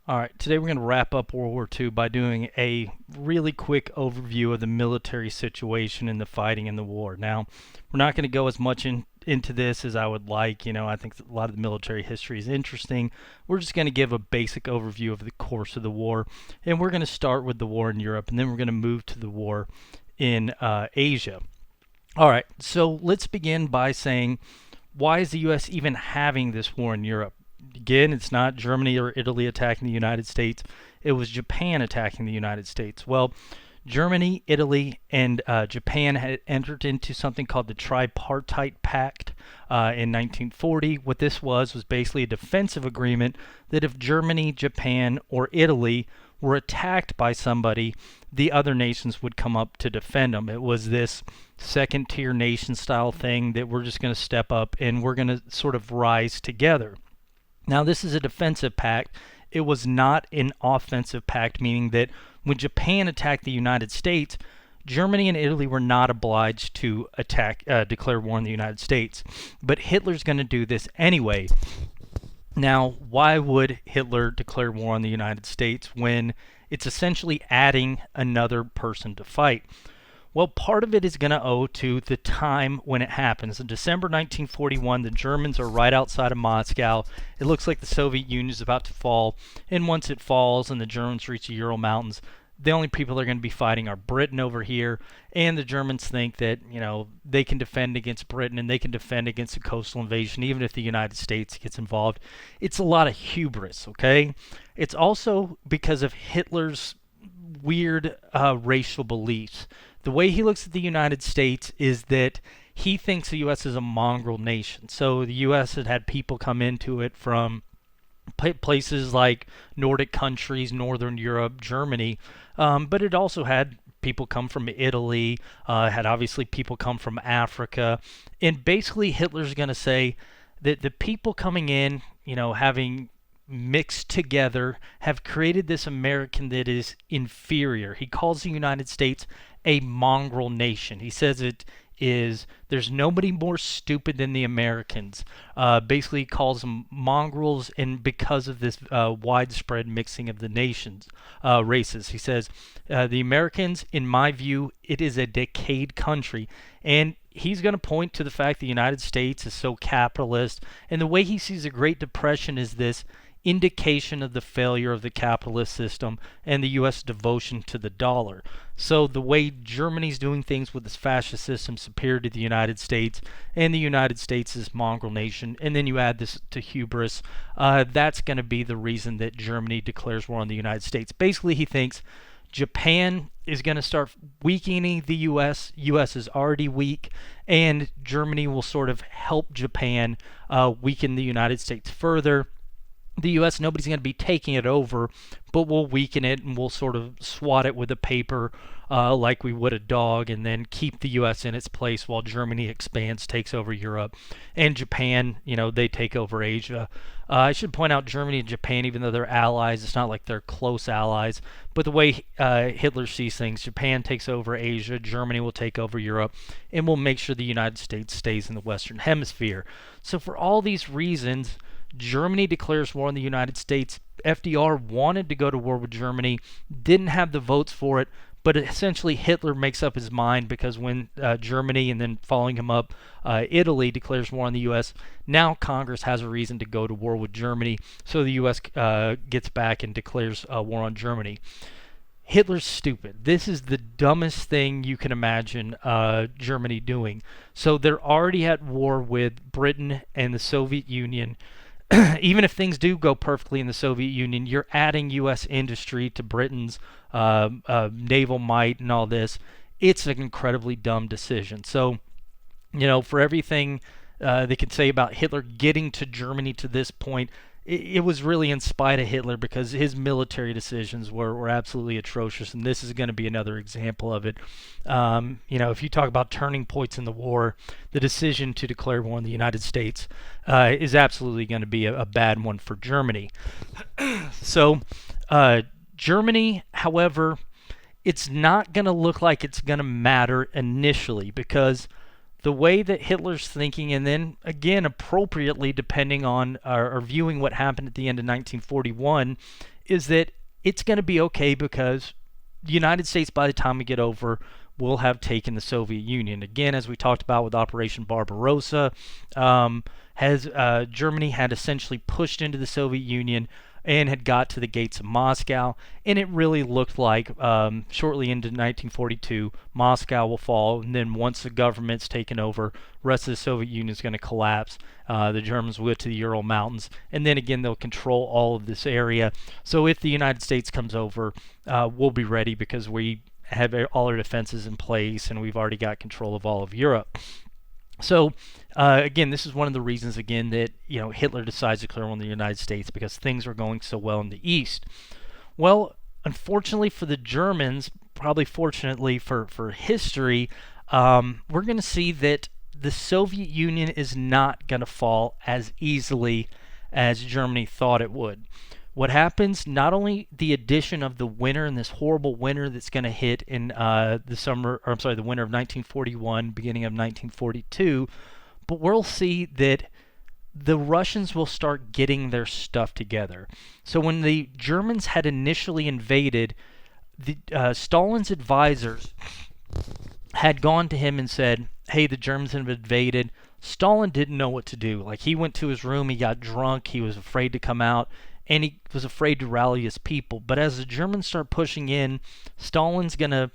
All right, today we're going to wrap up World War II by doing a really quick overview of the military situation and the fighting in the war. Now, we're not going to go as much into this as I would like. I think a lot of the military history is interesting. We're just going to give a basic overview of the course of the war, and we're going to start with the war in Europe, and then we're going to move to the war in Asia. All right, so let's begin by saying, why is the U.S. even having this war in Europe? Again, it's not Germany or Italy attacking the United States. It was Japan attacking the United States. Well, Germany, Italy, and Japan had entered into something called the Tripartite Pact in 1940. What this was basically a defensive agreement that if Germany, Japan, or Italy were attacked by somebody, the other nations would come up to defend them. It was this second tier nation style thing that we're just going to step up and we're going to sort of rise together. Now, this is a defensive pact. It was not an offensive pact, meaning that when Japan attacked the United States, Germany and Italy were not obliged to declare war on the United States. But Hitler's going to do this anyway. Now, why would Hitler declare war on the United States when it's essentially adding another person to fight? Well, part of it is going to owe to the time when it happens. In December 1941, the Germans are right outside of Moscow. It looks like the Soviet Union is about to fall. And once it falls and the Germans reach the Ural Mountains, the only people they're going to be fighting are Britain over here. And the Germans think that, they can defend against Britain and they can defend against a coastal invasion, even if the United States gets involved. It's a lot of hubris, okay? It's also because of Hitler's weird racial beliefs. The way he looks at the United States is that he thinks the U.S. is a mongrel nation. So the U.S. had people come into it from places like Nordic countries, Northern Europe, Germany, but it also had people come from Italy, had obviously people come from Africa, and basically Hitler's going to say that the people coming in, having mixed together, have created this American that is inferior. He calls the United States a mongrel nation. He says there's nobody more stupid than the Americans. Basically, he calls them mongrels, and because of this widespread mixing of the nations, races. He says, the Americans, in my view, it is a decayed country. And he's going to point to the fact the United States is so capitalist, and the way he sees the Great Depression is this indication of the failure of the capitalist system and the U.S. devotion to the dollar. So the way Germany's doing things with its fascist system superior to the United States, and the United States is mongrel nation, and then you add this to hubris, that's going to be the reason that Germany declares war on the United States. Basically, he thinks Japan is going to start weakening the U.S. U.S. is already weak, and Germany will sort of help Japan weaken the United States further. The U.S., nobody's going to be taking it over, but we'll weaken it and we'll sort of swat it with a paper like we would a dog, and then keep the U.S. in its place while Germany expands, takes over Europe, and Japan, they take over Asia. I should point out Germany and Japan, even though they're allies, it's not like they're close allies, but the way Hitler sees things, Japan takes over Asia, Germany will take over Europe, and we'll make sure the United States stays in the Western Hemisphere. So for all these reasons, Germany declares war on the United States. FDR wanted to go to war with Germany, didn't have the votes for it, but essentially Hitler makes up his mind because when Germany, and then following him up, Italy declares war on the U.S., now Congress has a reason to go to war with Germany, so the U.S. Gets back and declares war on Germany. Hitler's stupid. This is the dumbest thing you can imagine Germany doing. So they're already at war with Britain and the Soviet Union. Even if things do go perfectly in the Soviet Union, you're adding U.S. industry to Britain's naval might and all this. It's an incredibly dumb decision. So, for everything they can say about Hitler getting to Germany to this point, it was really in spite of Hitler, because his military decisions were absolutely atrocious, and this is going to be another example of it. If you talk about turning points in the war, the decision to declare war on the United States is absolutely going to be a bad one for Germany. So, Germany, however, it's not going to look like it's going to matter initially, because the way that Hitler's thinking, and then again appropriately depending on or viewing what happened at the end of 1941, is that it's going to be okay because the United States, by the time we get over, will have taken the Soviet Union. Again, as we talked about with Operation Barbarossa, has Germany had essentially pushed into the Soviet Union and had got to the gates of Moscow, and it really looked like shortly into 1942, Moscow will fall, and then once the government's taken over, the rest of the Soviet Union is going to collapse. The Germans will get to the Ural Mountains, and then again they'll control all of this area. So if the United States comes over, we'll be ready because we have all our defenses in place, and we've already got control of all of Europe. So again, this is one of the reasons again that Hitler decides to clear on the United States, because things are going so well in the East. Well, unfortunately for the Germans, probably fortunately for history, we're going to see that the Soviet Union is not going to fall as easily as Germany thought it would. What happens, not only the addition of the winter and this horrible winter that's going to hit in the winter of 1941, beginning of 1942, but we'll see that the Russians will start getting their stuff together. So when the Germans had initially invaded, Stalin's advisors had gone to him and said, hey, the Germans have invaded. Stalin didn't know what to do. Like, he went to his room, he got drunk, he was afraid to come out, and he was afraid to rally his people. But as the Germans start pushing in, Stalin's going to,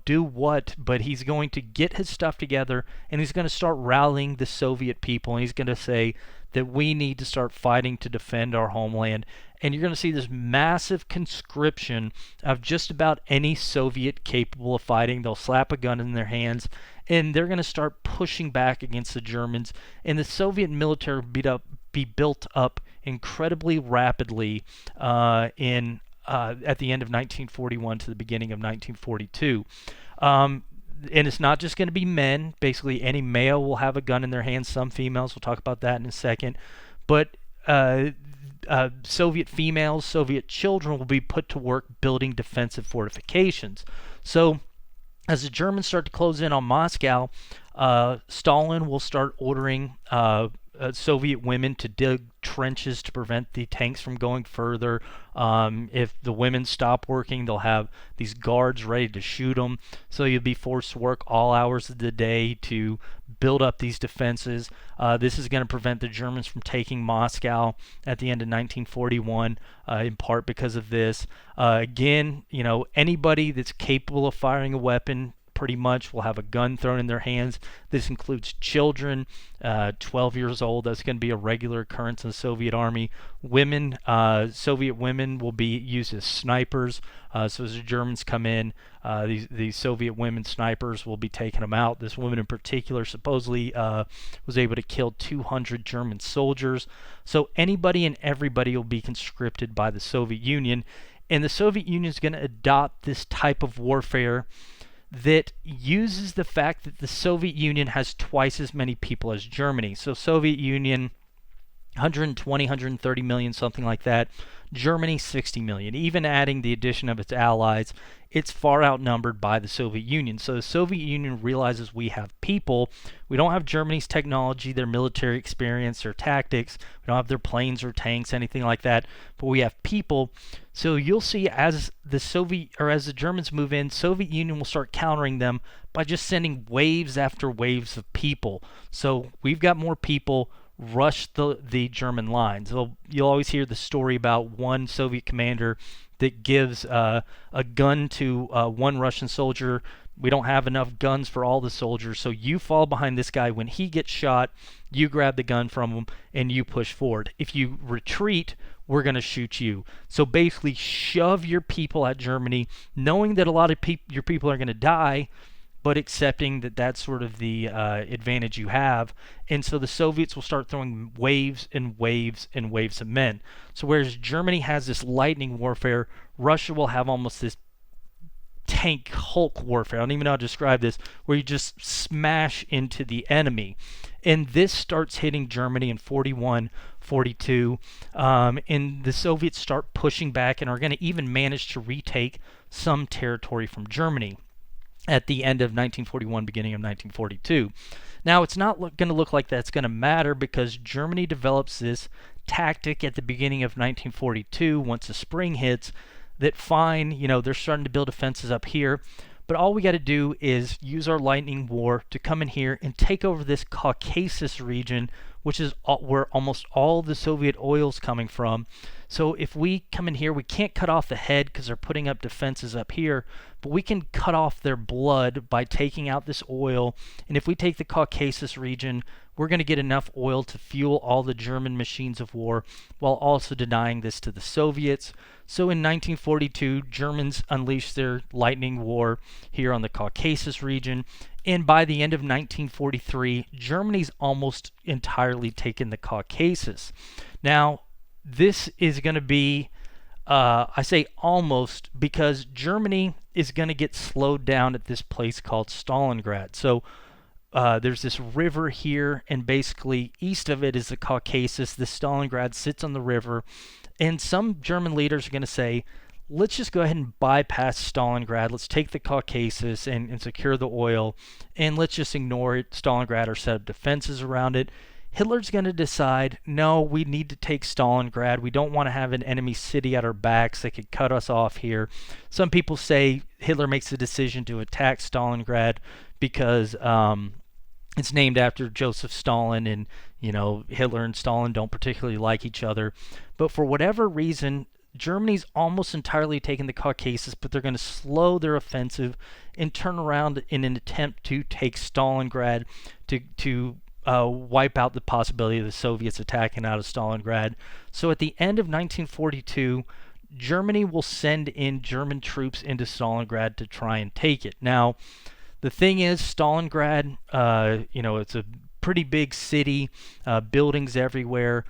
do what, but he's going to get his stuff together, and he's going to start rallying the Soviet people, and he's going to say that we need to start fighting to defend our homeland. And you're going to see this massive conscription of just about any Soviet capable of fighting. They'll slap a gun in their hands, and they're going to start pushing back against the Germans, and the Soviet military will be built up incredibly rapidly at the end of 1941 to the beginning of 1942. And it's not just going to be men. Basically, any male will have a gun in their hands. Some females. We'll talk about that in a second. But Soviet females, Soviet children will be put to work building defensive fortifications. So as the Germans start to close in on Moscow, Stalin will start ordering Soviet women to dig trenches to prevent the tanks from going further. If the women stop working, they'll have these guards ready to shoot them. So you'll be forced to work all hours of the day to build up these defenses. This is going to prevent the Germans from taking Moscow at the end of 1941, in part because of this. Again, anybody that's capable of firing a weapon pretty much will have a gun thrown in their hands. This includes children, 12 years old. That's going to be a regular occurrence in the Soviet Army. Women, Soviet women will be used as snipers. So as the Germans come in, these Soviet women snipers will be taking them out. This woman in particular supposedly was able to kill 200 German soldiers. So anybody and everybody will be conscripted by the Soviet Union. And the Soviet Union is going to adopt this type of warfare that uses the fact that the Soviet Union has twice as many people as Germany. So Soviet Union, 120, 130 million, something like that. Germany, 60 million. Even adding the addition of its allies, it's far outnumbered by the Soviet Union. So the Soviet Union realizes we have people. We don't have Germany's technology, their military experience, their tactics. We don't have their planes or tanks, anything like that. But we have people. So you'll see as the Germans move in, Soviet Union will start countering them by just sending waves after waves of people. So we've got more people. Rush the German lines. You'll always hear the story about one Soviet commander that gives a gun to one Russian soldier. We don't have enough guns for all the soldiers, so you fall behind this guy. When he gets shot, you grab the gun from him and you push forward. If you retreat, we're going to shoot you. So basically, shove your people at Germany, knowing that a lot of your people are going to die, but accepting that that's sort of the advantage you have. And so the Soviets will start throwing waves and waves and waves of men. So whereas Germany has this lightning warfare, Russia will have almost this tank Hulk warfare. I don't even know how to describe this, where you just smash into the enemy. And this starts hitting Germany in 41, 42. And the Soviets start pushing back and are going to even manage to retake some territory from Germany. at the end of 1941, beginning of 1942. Now, it's not going to look like that's going to matter because Germany develops this tactic at the beginning of 1942, once the spring hits, that fine, they're starting to build defenses up here, but all we got to do is use our lightning war to come in here and take over this Caucasus region, which is where almost all the Soviet oil's coming from. So if we come in here, we can't cut off the head because they're putting up defenses up here, but we can cut off their blood by taking out this oil. And if we take the Caucasus region, we're going to get enough oil to fuel all the German machines of war while also denying this to the Soviets. So in 1942, Germans unleashed their lightning war here on the Caucasus region. And by the end of 1943, Germany's almost entirely taken the Caucasus. Now, this is going to be, I say almost, because Germany is going to get slowed down at this place called Stalingrad. So there's this river here, and basically east of it is the Caucasus. The Stalingrad sits on the river, and some German leaders are going to say, let's just go ahead and bypass Stalingrad. Let's take the Caucasus and secure the oil, and let's just ignore it, Stalingrad, or set up defenses around it. Hitler's going to decide, no, we need to take Stalingrad. We don't want to have an enemy city at our backs that could cut us off here. Some people say Hitler makes the decision to attack Stalingrad because it's named after Joseph Stalin, and Hitler and Stalin don't particularly like each other. But for whatever reason, Germany's almost entirely taken the Caucasus, but they're going to slow their offensive and turn around in an attempt to take Stalingrad to wipe out the possibility of the Soviets attacking out of Stalingrad. So at the end of 1942, Germany will send in German troops into Stalingrad to try and take it. Now, the thing is, Stalingrad, it's a pretty big city, buildings everywhere.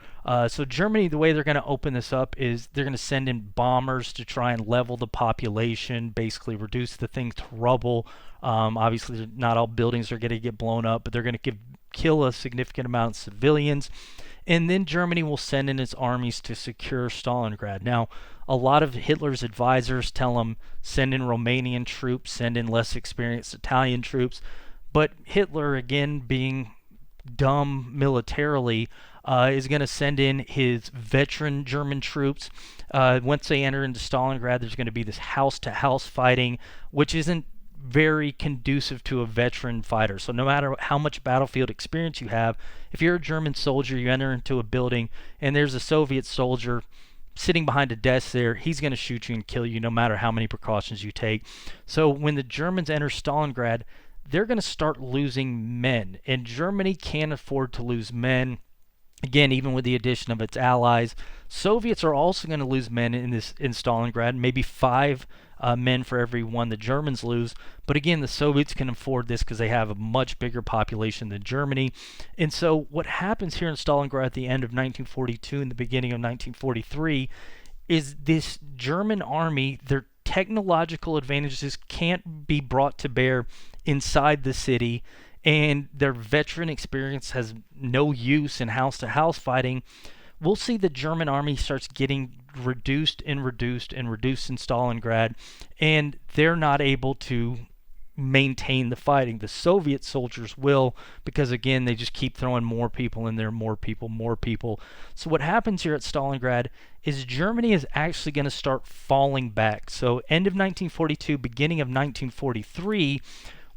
So Germany, the way they're going to open this up is they're going to send in bombers to try and level the population, basically reduce the thing to rubble. Obviously, not all buildings are going to get blown up, but they're going to kill a significant amount of civilians. And then Germany will send in its armies to secure Stalingrad. Now, a lot of Hitler's advisors tell him, send in Romanian troops, send in less experienced Italian troops. But Hitler, again, being dumb militarily, is going to send in his veteran German troops. Once they enter into Stalingrad, there's going to be this house-to-house fighting, which isn't very conducive to a veteran fighter. So no matter how much battlefield experience you have, if you're a German soldier, you enter into a building and there's a Soviet soldier sitting behind a desk there, he's going to shoot you and kill you no matter how many precautions you take. So when the Germans enter Stalingrad, they're going to start losing men, and Germany can't afford to lose men. Again, even with the addition of its allies, Soviets are also going to lose men in Stalingrad, maybe 5 men for every 1 the Germans lose. But again, the Soviets can afford this because they have a much bigger population than Germany. And so what happens here in Stalingrad at the end of 1942 and the beginning of 1943 is this German army, their technological advantages can't be brought to bear inside the city, and their veteran experience has no use in house-to-house fighting. We'll see the German army starts getting reduced in Stalingrad, and they're not able to maintain the fighting. The Soviet soldiers will, because again, they just keep throwing more people in there, more people. So what happens here at Stalingrad is Germany is actually going to start falling back. So end of 1942, beginning of 1943,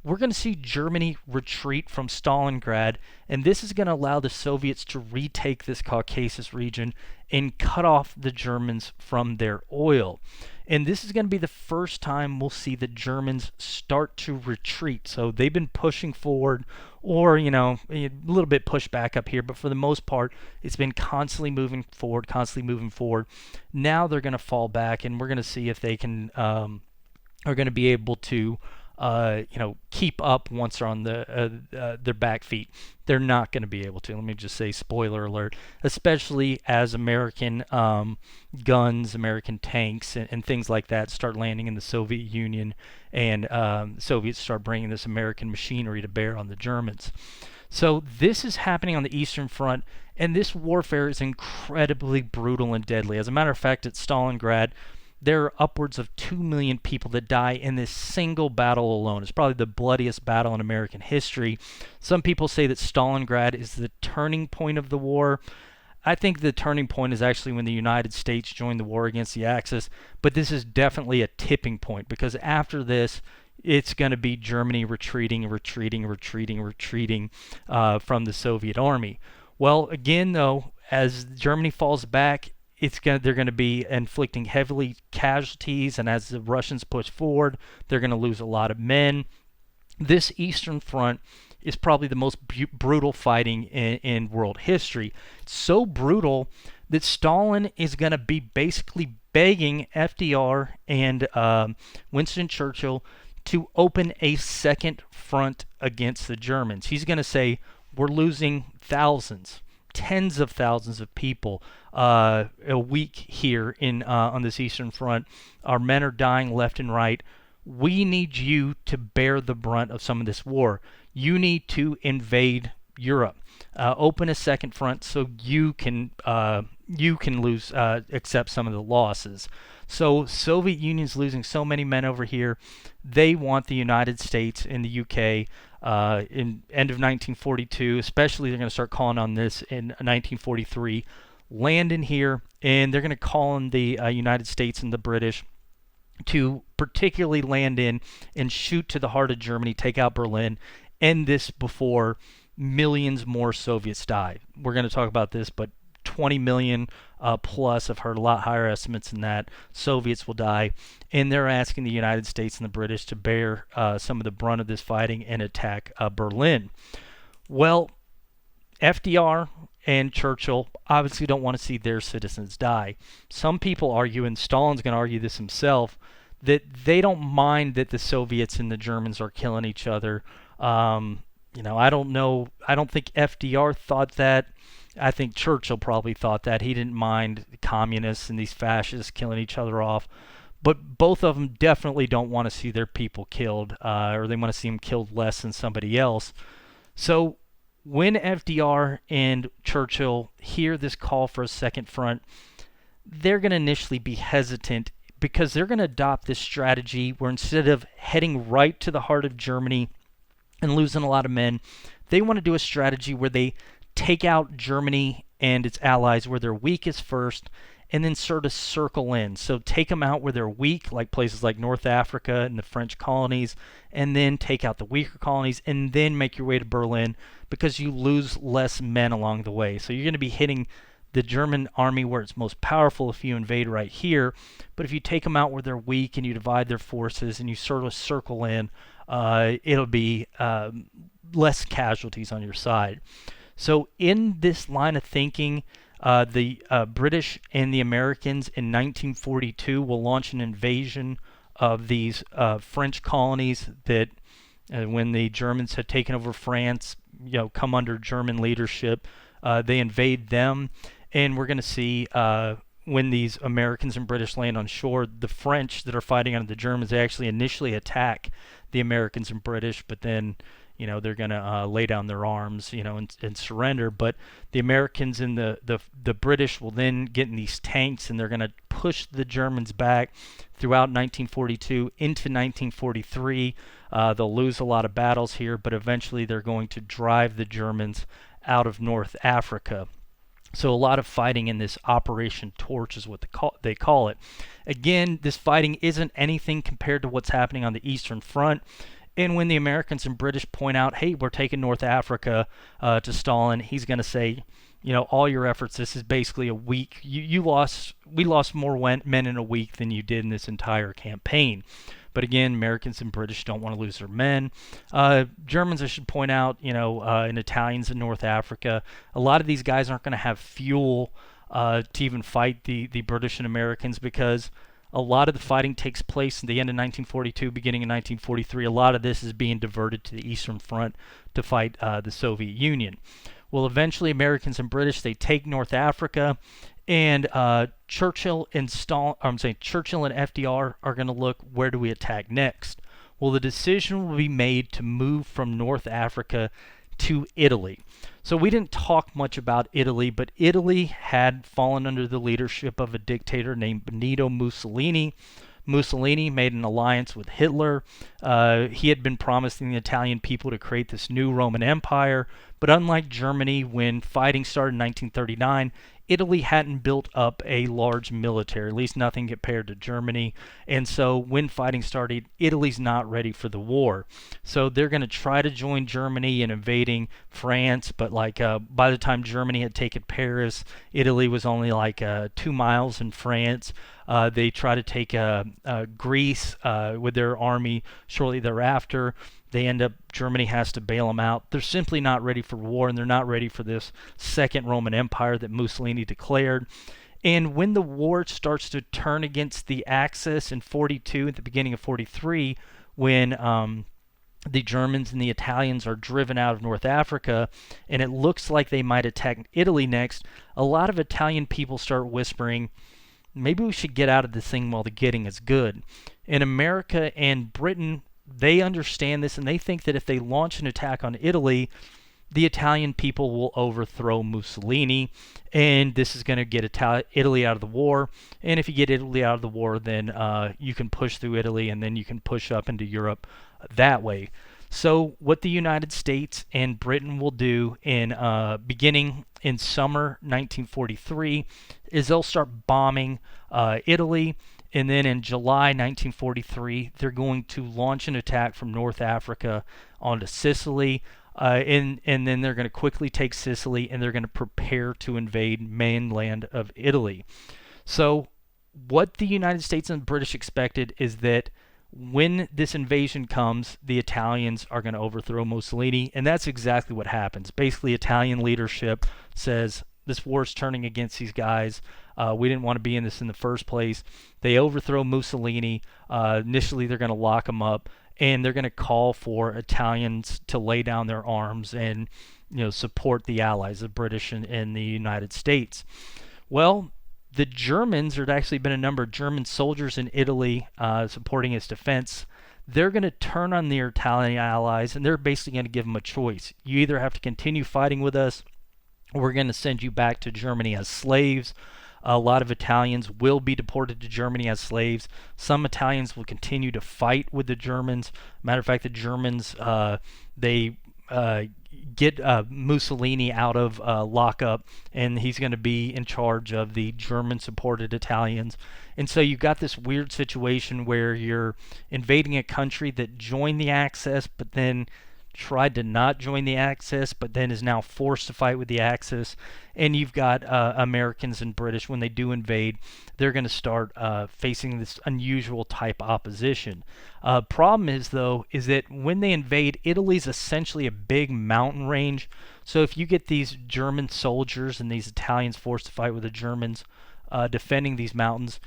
we're going to see Germany retreat from Stalingrad, and this is going to allow the Soviets to retake this Caucasus region and cut off the Germans from their oil. And this is going to be the first time we'll see the Germans start to retreat. So they've been pushing forward, or, a little bit pushed back up here, but for the most part, it's been constantly moving forward. Now they're going to fall back, and we're going to see if they can, are going to be able to keep up once they're on their back feet. They're not going to be able to. Let me just say, spoiler alert, especially as American guns, American tanks, and things like that start landing in the Soviet Union, and the Soviets start bringing this American machinery to bear on the Germans. So this is happening on the Eastern Front, and this warfare is incredibly brutal and deadly. As a matter of fact, at Stalingrad, there are upwards of 2 million people that die in this single battle alone. It's probably the bloodiest battle in American history. Some people say that Stalingrad is the turning point of the war. I think the turning point is actually when the United States joined the war against the Axis, but this is definitely a tipping point, because after this, it's going to be Germany retreating from the Soviet army. Well, again, though, as Germany falls back, they're going to be inflicting heavily casualties, and as the Russians push forward, they're going to lose a lot of men. This Eastern Front is probably the most brutal fighting in world history. It's so brutal that Stalin is going to be basically begging FDR and Winston Churchill to open a second front against the Germans. He's going to say, we're losing thousands, tens of thousands of people a week here on this Eastern Front. Our men are dying left and right. We need you to bear the brunt of some of this war. You need to invade Europe. Open a second front so you can accept some of the losses. So Soviet Union's losing so many men over here. They want the United States and the UK in end of 1942, especially they're going to start calling on this in 1943, land in here, and they're going to call on the United States and the British to particularly land in and shoot to the heart of Germany, take out Berlin, end this before millions more Soviets die. We're going to talk about this, but 20 million plus, I've heard a lot higher estimates than that, Soviets will die, and they're asking the United States and the British to bear some of the brunt of this fighting and attack Berlin. Well, FDR and Churchill obviously don't want to see their citizens die. Some people argue, and Stalin's going to argue this himself, that they don't mind that the Soviets and the Germans are killing each other. I don't know. I don't think FDR thought that. I think Churchill probably thought that. He didn't mind the communists and these fascists killing each other off. But both of them definitely don't want to see their people killed, or they want to see them killed less than somebody else. So when FDR and Churchill hear this call for a second front, they're going to initially be hesitant, because they're going to adopt this strategy where instead of heading right to the heart of Germany and losing a lot of men, they want to do a strategy where they take out Germany and its allies where they're weakest first, and then sort of circle in. So take them out where they're weak, like places like North Africa and the French colonies, and then take out the weaker colonies, and then make your way to Berlin, because you lose less men along the way. So you're going to be hitting the German army where it's most powerful if you invade right here, but if you take them out where they're weak and you divide their forces and you sort of circle in, it'll be less casualties on your side. So in this line of thinking, the British and the Americans in 1942 will launch an invasion of these French colonies that, when the Germans had taken over France, come under German leadership, they invade them. And we're going to see when these Americans and British land on shore, the French that are fighting under the Germans, they actually initially attack the Americans and British, but then they're going to lay down their arms, and surrender. But the Americans and the British will then get in these tanks, and they're going to push the Germans back throughout 1942 into 1943. They'll lose a lot of battles here, but eventually they're going to drive the Germans out of North Africa. So a lot of fighting in this Operation Torch is what they call it. Again, this fighting isn't anything compared to what's happening on the Eastern Front. And when the Americans and British point out, hey, we're taking North Africa to Stalin, he's going to say, all your efforts, this is basically a week. We lost more men in a week than you did in this entire campaign. But again, Americans and British don't want to lose their men. Germans, I should point out, and Italians in North Africa, a lot of these guys aren't going to have fuel to even fight the British and Americans, because a lot of the fighting takes place in the end of 1942, beginning in 1943. A lot of this is being diverted to the Eastern Front to fight the Soviet Union. Well, eventually, Americans and British, they take North Africa, and Churchill and FDR are going to look, where do we attack next? Well, the decision will be made to move from North Africa to Italy. So we didn't talk much about Italy, but Italy had fallen under the leadership of a dictator named Benito Mussolini. Mussolini made an alliance with Hitler. He had been promising the Italian people to create this new Roman Empire, but unlike Germany, when fighting started in 1939, Italy hadn't built up a large military, at least nothing compared to Germany. And so when fighting started, Italy's not ready for the war. So they're going to try to join Germany in invading France, but by the time Germany had taken Paris, Italy was only 2 miles in France. They try to take Greece with their army shortly thereafter. They end up, Germany has to bail them out. They're simply not ready for war, and they're not ready for this second Roman Empire that Mussolini declared. And when the war starts to turn against the Axis in 42, at the beginning of 43, when the Germans and the Italians are driven out of North Africa, and it looks like they might attack Italy next, a lot of Italian people start whispering, maybe we should get out of this thing while the getting is good. In America and Britain, they understand this, and they think that if they launch an attack on Italy, the Italian people will overthrow Mussolini, and this is going to get Italy out of the war. And if you get Italy out of the war, then you can push through Italy, and then you can push up into Europe that way. So what the United States and Britain will do in beginning in summer 1943 is they'll start bombing Italy. And then in July 1943, they're going to launch an attack from North Africa onto Sicily. And then they're going to quickly take Sicily, and they're going to prepare to invade mainland of Italy. So what the United States and the British expected is that when this invasion comes, the Italians are going to overthrow Mussolini, and that's exactly what happens. Basically, Italian leadership says, this war's turning against these guys. We didn't want to be in this in the first place. They overthrow Mussolini. Initially, they're going to lock him up, and they're going to call for Italians to lay down their arms and support the Allies, the British and the United States. Well, the Germans, there had actually been a number of German soldiers in Italy supporting its defense. They're going to turn on their Italian allies, and they're basically going to give them a choice. You either have to continue fighting with us, or we're going to send you back to Germany as slaves. A lot of Italians will be deported to Germany as slaves. Some Italians will continue to fight with the Germans. Matter of fact, the Germans, they get Mussolini out of lockup, and he's going to be in charge of the German-supported Italians. And so you've got this weird situation where you're invading a country that joined the Axis, but then tried to not join the Axis, but then is now forced to fight with the Axis. And you've got Americans and British, when they do invade, they're going to start facing this unusual type opposition. Problem is, though, is that when they invade, Italy's essentially a big mountain range. So if you get these German soldiers and these Italians forced to fight with the Germans defending these mountains,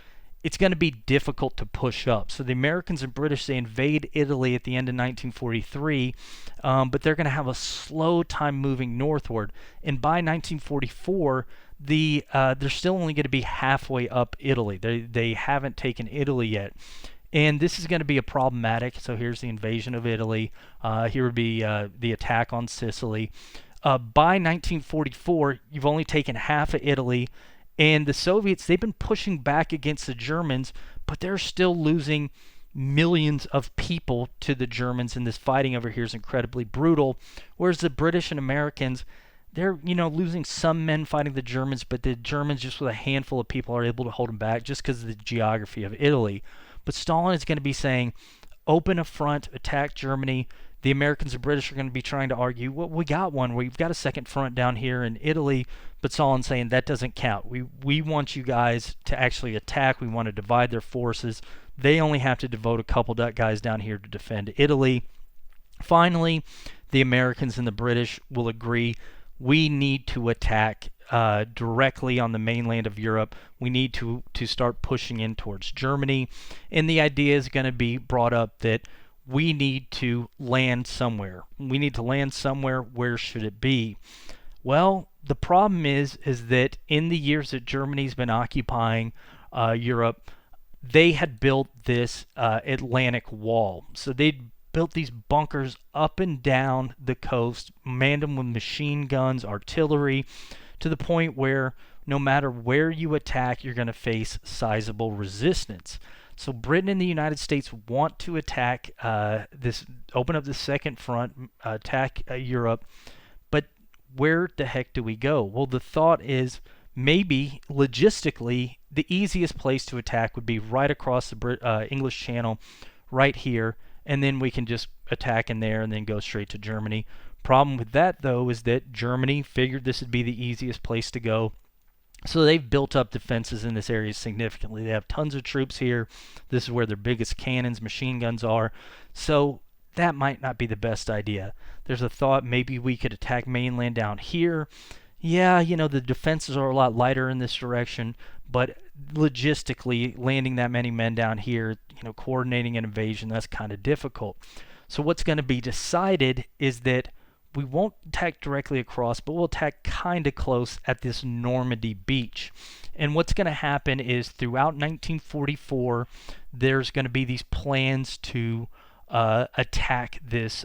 it's going to be difficult to push up. So the Americans and British, they invade Italy at the end of 1943, but they're going to have a slow time moving northward. And by 1944, they're still only going to be halfway up Italy. They haven't taken Italy yet. And this is going to be a problematic. So here's the invasion of Italy. Here would be the attack on Sicily. By 1944, you've only taken half of Italy. And the Soviets, they've been pushing back against the Germans, but they're still losing millions of people to the Germans, and this fighting over here is incredibly brutal. Whereas the British and Americans, they're losing some men fighting the Germans, but the Germans, just with a handful of people, are able to hold them back just because of the geography of Italy. But Stalin is going to be saying, open a front, attack Germany. The Americans and British are going to be trying to argue, well, we got one. We've got a second front down here in Italy, but Stalin's saying that doesn't count. We want you guys to actually attack. We want to divide their forces. They only have to devote a couple guys down here to defend Italy. Finally, the Americans and the British will agree, we need to attack directly on the mainland of Europe. We need to start pushing in towards Germany. And the idea is going to be brought up that we need to land somewhere. We need to land somewhere. Where should it be? Well, the problem is that in the years that Germany's been occupying Europe, they had built this Atlantic wall. So they'd built these bunkers up and down the coast, manned them with machine guns, artillery, to the point where no matter where you attack, you're going to face sizable resistance. So Britain and the United States want to attack open up the second front, attack Europe, but where the heck do we go? Well, the thought is maybe logistically the easiest place to attack would be right across the English Channel, right here, and then we can just attack in there and then go straight to Germany. Problem with that, though, is that Germany figured this would be the easiest place to go. So they've built up defenses in this area significantly. They have tons of troops here. This is where their biggest cannons, machine guns are. So that might not be the best idea. There's a thought maybe we could attack mainland down here. Yeah, the defenses are a lot lighter in this direction, but logistically, landing that many men down here, coordinating an invasion, that's kind of difficult. So what's going to be decided is that we won't attack directly across, but we'll attack kind of close at this Normandy beach. And what's going to happen is throughout 1944, there's going to be these plans to attack this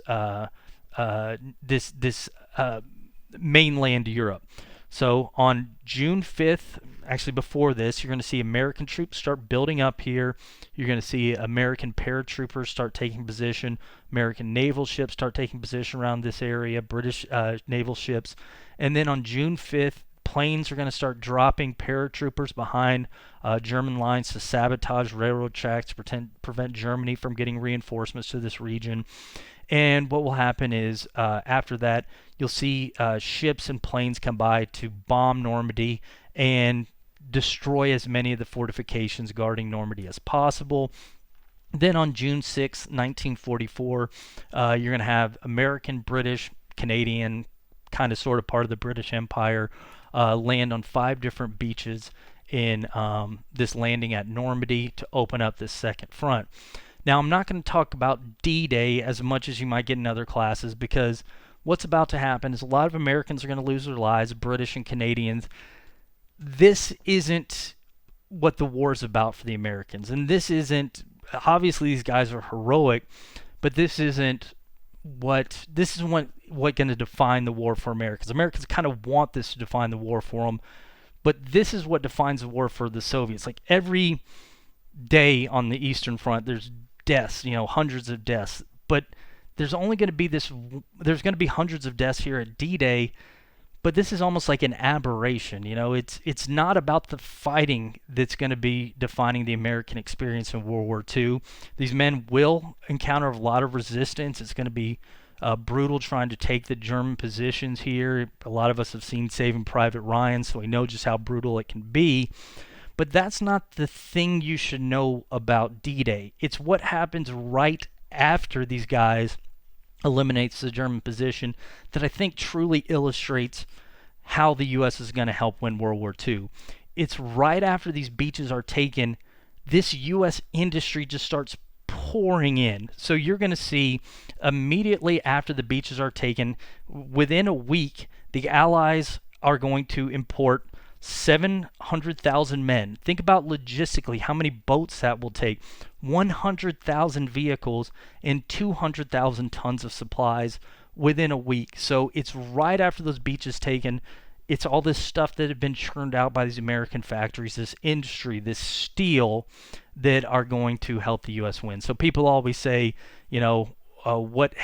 mainland Europe. So on June 5th, actually before this, you're going to see American troops start building up here. You're going to see American paratroopers start taking position. American naval ships start taking position around this area, British naval ships. And then on June 5th, planes are going to start dropping paratroopers behind German lines to sabotage railroad tracks to prevent Germany from getting reinforcements to this region. And what will happen is after that, you'll see ships and planes come by to bomb Normandy and destroy as many of the fortifications guarding Normandy as possible. Then on June 6, 1944, you're going to have American, British, Canadian, kind of sort of part of the British Empire, land on 5 different beaches in this landing at Normandy to open up this second front. Now, I'm not going to talk about D-Day as much as you might get in other classes, because what's about to happen is a lot of Americans are going to lose their lives, British and Canadians. This isn't what the war's about for the Americans. And this isn't, obviously these guys are heroic, but this isn't what going to define the war for Americans. Americans kind of want this to define the war for them, but this is what defines the war for the Soviets. Like every day on the Eastern Front, there's deaths, hundreds of deaths, but there's going to be hundreds of deaths here at D-Day, but this is almost like an aberration. It's not about the fighting that's going to be defining the American experience in World War II. These men will encounter a lot of resistance. It's going to be brutal trying to take the German positions here. A lot of us have seen Saving Private Ryan, so we know just how brutal it can be. But that's not the thing you should know about D-Day. It's what happens right after these guys eliminates the German position that I think truly illustrates how the U.S. is going to help win World War II. It's right after these beaches are taken, this U.S. industry just starts pouring in. So you're going to see immediately after the beaches are taken, within a week, the Allies are going to import 700,000 men. Think about logistically how many boats that will take. 100,000 vehicles and 200,000 tons of supplies within a week. So it's right after those beaches taken. It's all this stuff that had been churned out by these American factories, this industry, this steel that are going to help the U.S. win. So people always say, what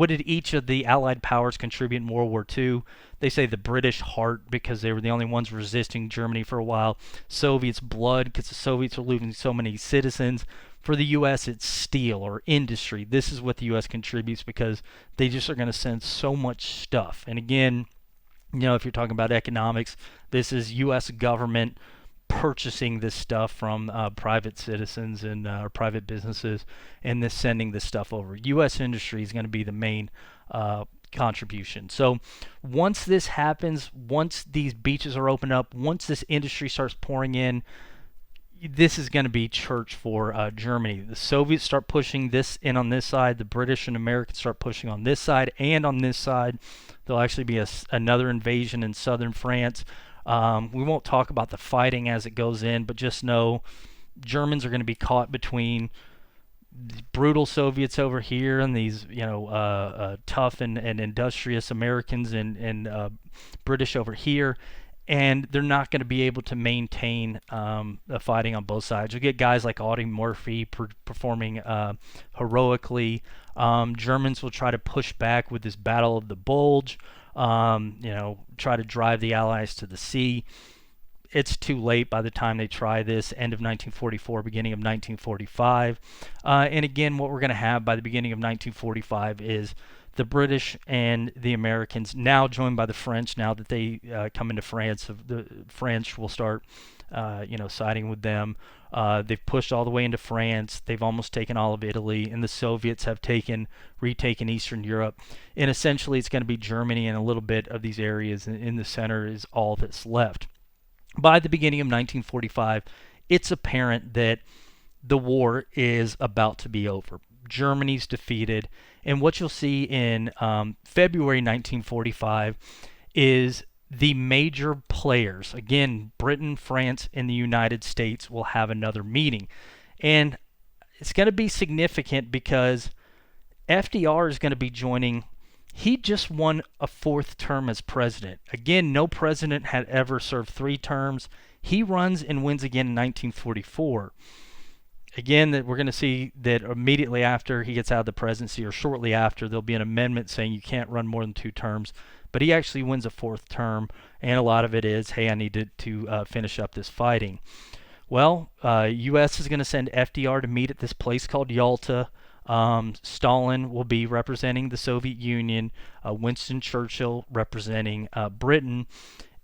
did each of the Allied powers contribute in World War II? They say the British heart, because they were the only ones resisting Germany for a while. Soviets blood, because the Soviets were losing so many citizens. For the U.S., it's steel or industry. This is what the U.S. contributes because they just are going to send so much stuff. And again, if you're talking about economics, this is U.S. government purchasing this stuff from private citizens and private businesses, and this sending this stuff over. U.S. industry is going to be the main contribution. So once this happens, once these beaches are opened up, once this industry starts pouring in, this is going to be church for Germany. The Soviets start pushing this in on this side. The British and Americans start pushing on this side, and on this side, there'll actually be another invasion in southern France. We won't talk about the fighting as it goes in, but just know Germans are going to be caught between brutal Soviets over here, and these tough and industrious Americans and British over here, and they're not going to be able to maintain the fighting on both sides. You get guys like Audie Murphy performing heroically. Germans will try to push back with this Battle of the Bulge. Try to drive the Allies to the sea. It's too late by the time they try this, end of 1944, beginning of 1945. And again, what we're going to have by the beginning of 1945 is the British and the Americans, now joined by the French, now that they come into France, the French will start siding with them. They've pushed all the way into France. They've almost taken all of Italy, and the Soviets have retaken Eastern Europe. And essentially, it's going to be Germany and a little bit of these areas in the center is all that's left. By the beginning of 1945, it's apparent that the war is about to be over. Germany's defeated, and what you'll see in February 1945 is the major players, again, Britain, France, and the United States, will have another meeting. And it's going to be significant because FDR is going to be joining. He just won a 4th term as president. Again, no president had ever served 3 terms. He runs and wins again in 1944. Again, that we're going to see that immediately after he gets out of the presidency, or shortly after, there'll be an amendment saying you can't run more than 2 terms. But he actually wins a 4th term, and a lot of it is, hey, I need to finish up this fighting. Well, U.S. is going to send FDR to meet at this place called Yalta. Stalin will be representing the Soviet Union, Winston Churchill representing Britain,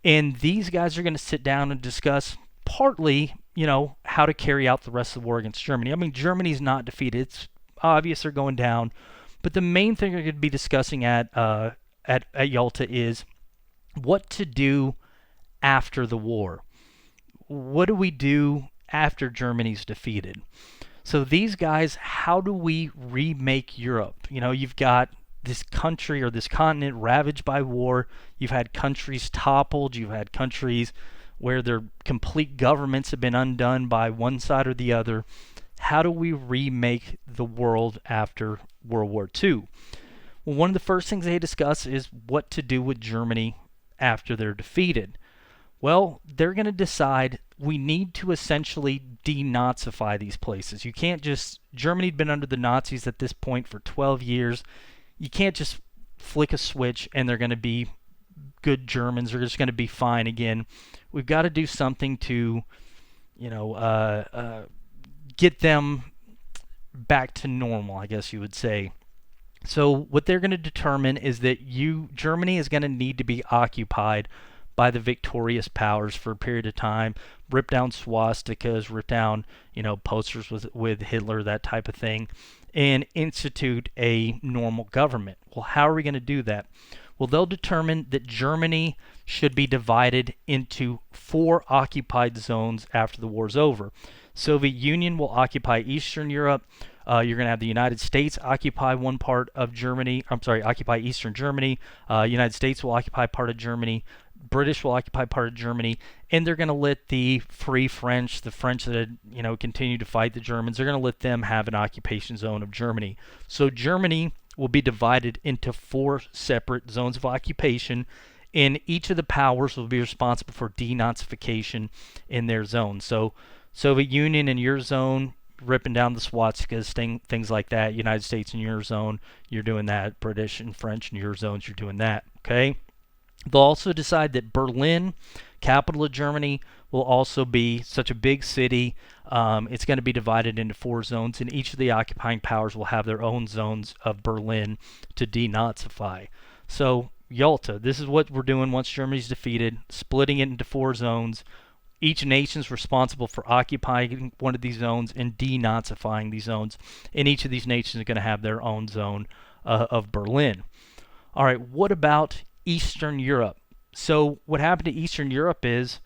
and these guys are going to sit down and discuss partly, how to carry out the rest of the war against Germany. I mean, Germany's not defeated. It's obvious they're going down, but the main thing they're going to be discussing at Yalta is what to do after the war. What do we do after Germany's defeated? So these guys, how do we remake Europe? You've got this country or this continent ravaged by war. You've had countries toppled. You've had countries where their complete governments have been undone by one side or the other. How do we remake the world after World War II? Well, one of the first things they discuss is what to do with Germany after they're defeated. Well, they're going to decide we need to essentially denazify these places. You can't just, Germany'd been under the Nazis at this point for 12 years. You can't just flick a switch and they're going to be good Germans. They're just going to be fine again. We've got to do something to, get them back to normal, I guess you would say. So what they're going to determine is that Germany is going to need to be occupied by the victorious powers for a period of time, rip down swastikas, rip down, posters with Hitler, that type of thing, and institute a normal government. Well, how are we going to do that? Well, they'll determine that Germany should be divided into 4 occupied zones after the war's over. Soviet Union will occupy Eastern Europe. You're going to have the United States occupy one part of Germany. Occupy Eastern Germany. United States will occupy part of Germany. British will occupy part of Germany, and they're going to let the Free French, the French that had, continue to fight the Germans, they're going to let them have an occupation zone of Germany. So Germany will be divided into 4 separate zones of occupation, and each of the powers will be responsible for denazification in their zone. So Soviet Union in your zone, ripping down the swastikas, things like that. United States in your zone, you're doing that. British and French in your zones, you're doing that. Okay? They'll also decide that Berlin, capital of Germany, will also be such a big city. It's going to be divided into 4 zones, and each of the occupying powers will have their own zones of Berlin to denazify. So Yalta, this is what we're doing once Germany's defeated, splitting it into 4 zones. Each nation's responsible for occupying one of these zones and denazifying these zones, and each of these nations is going to have their own zone of Berlin. All right, what about Eastern Europe? So what happened to Eastern Europe is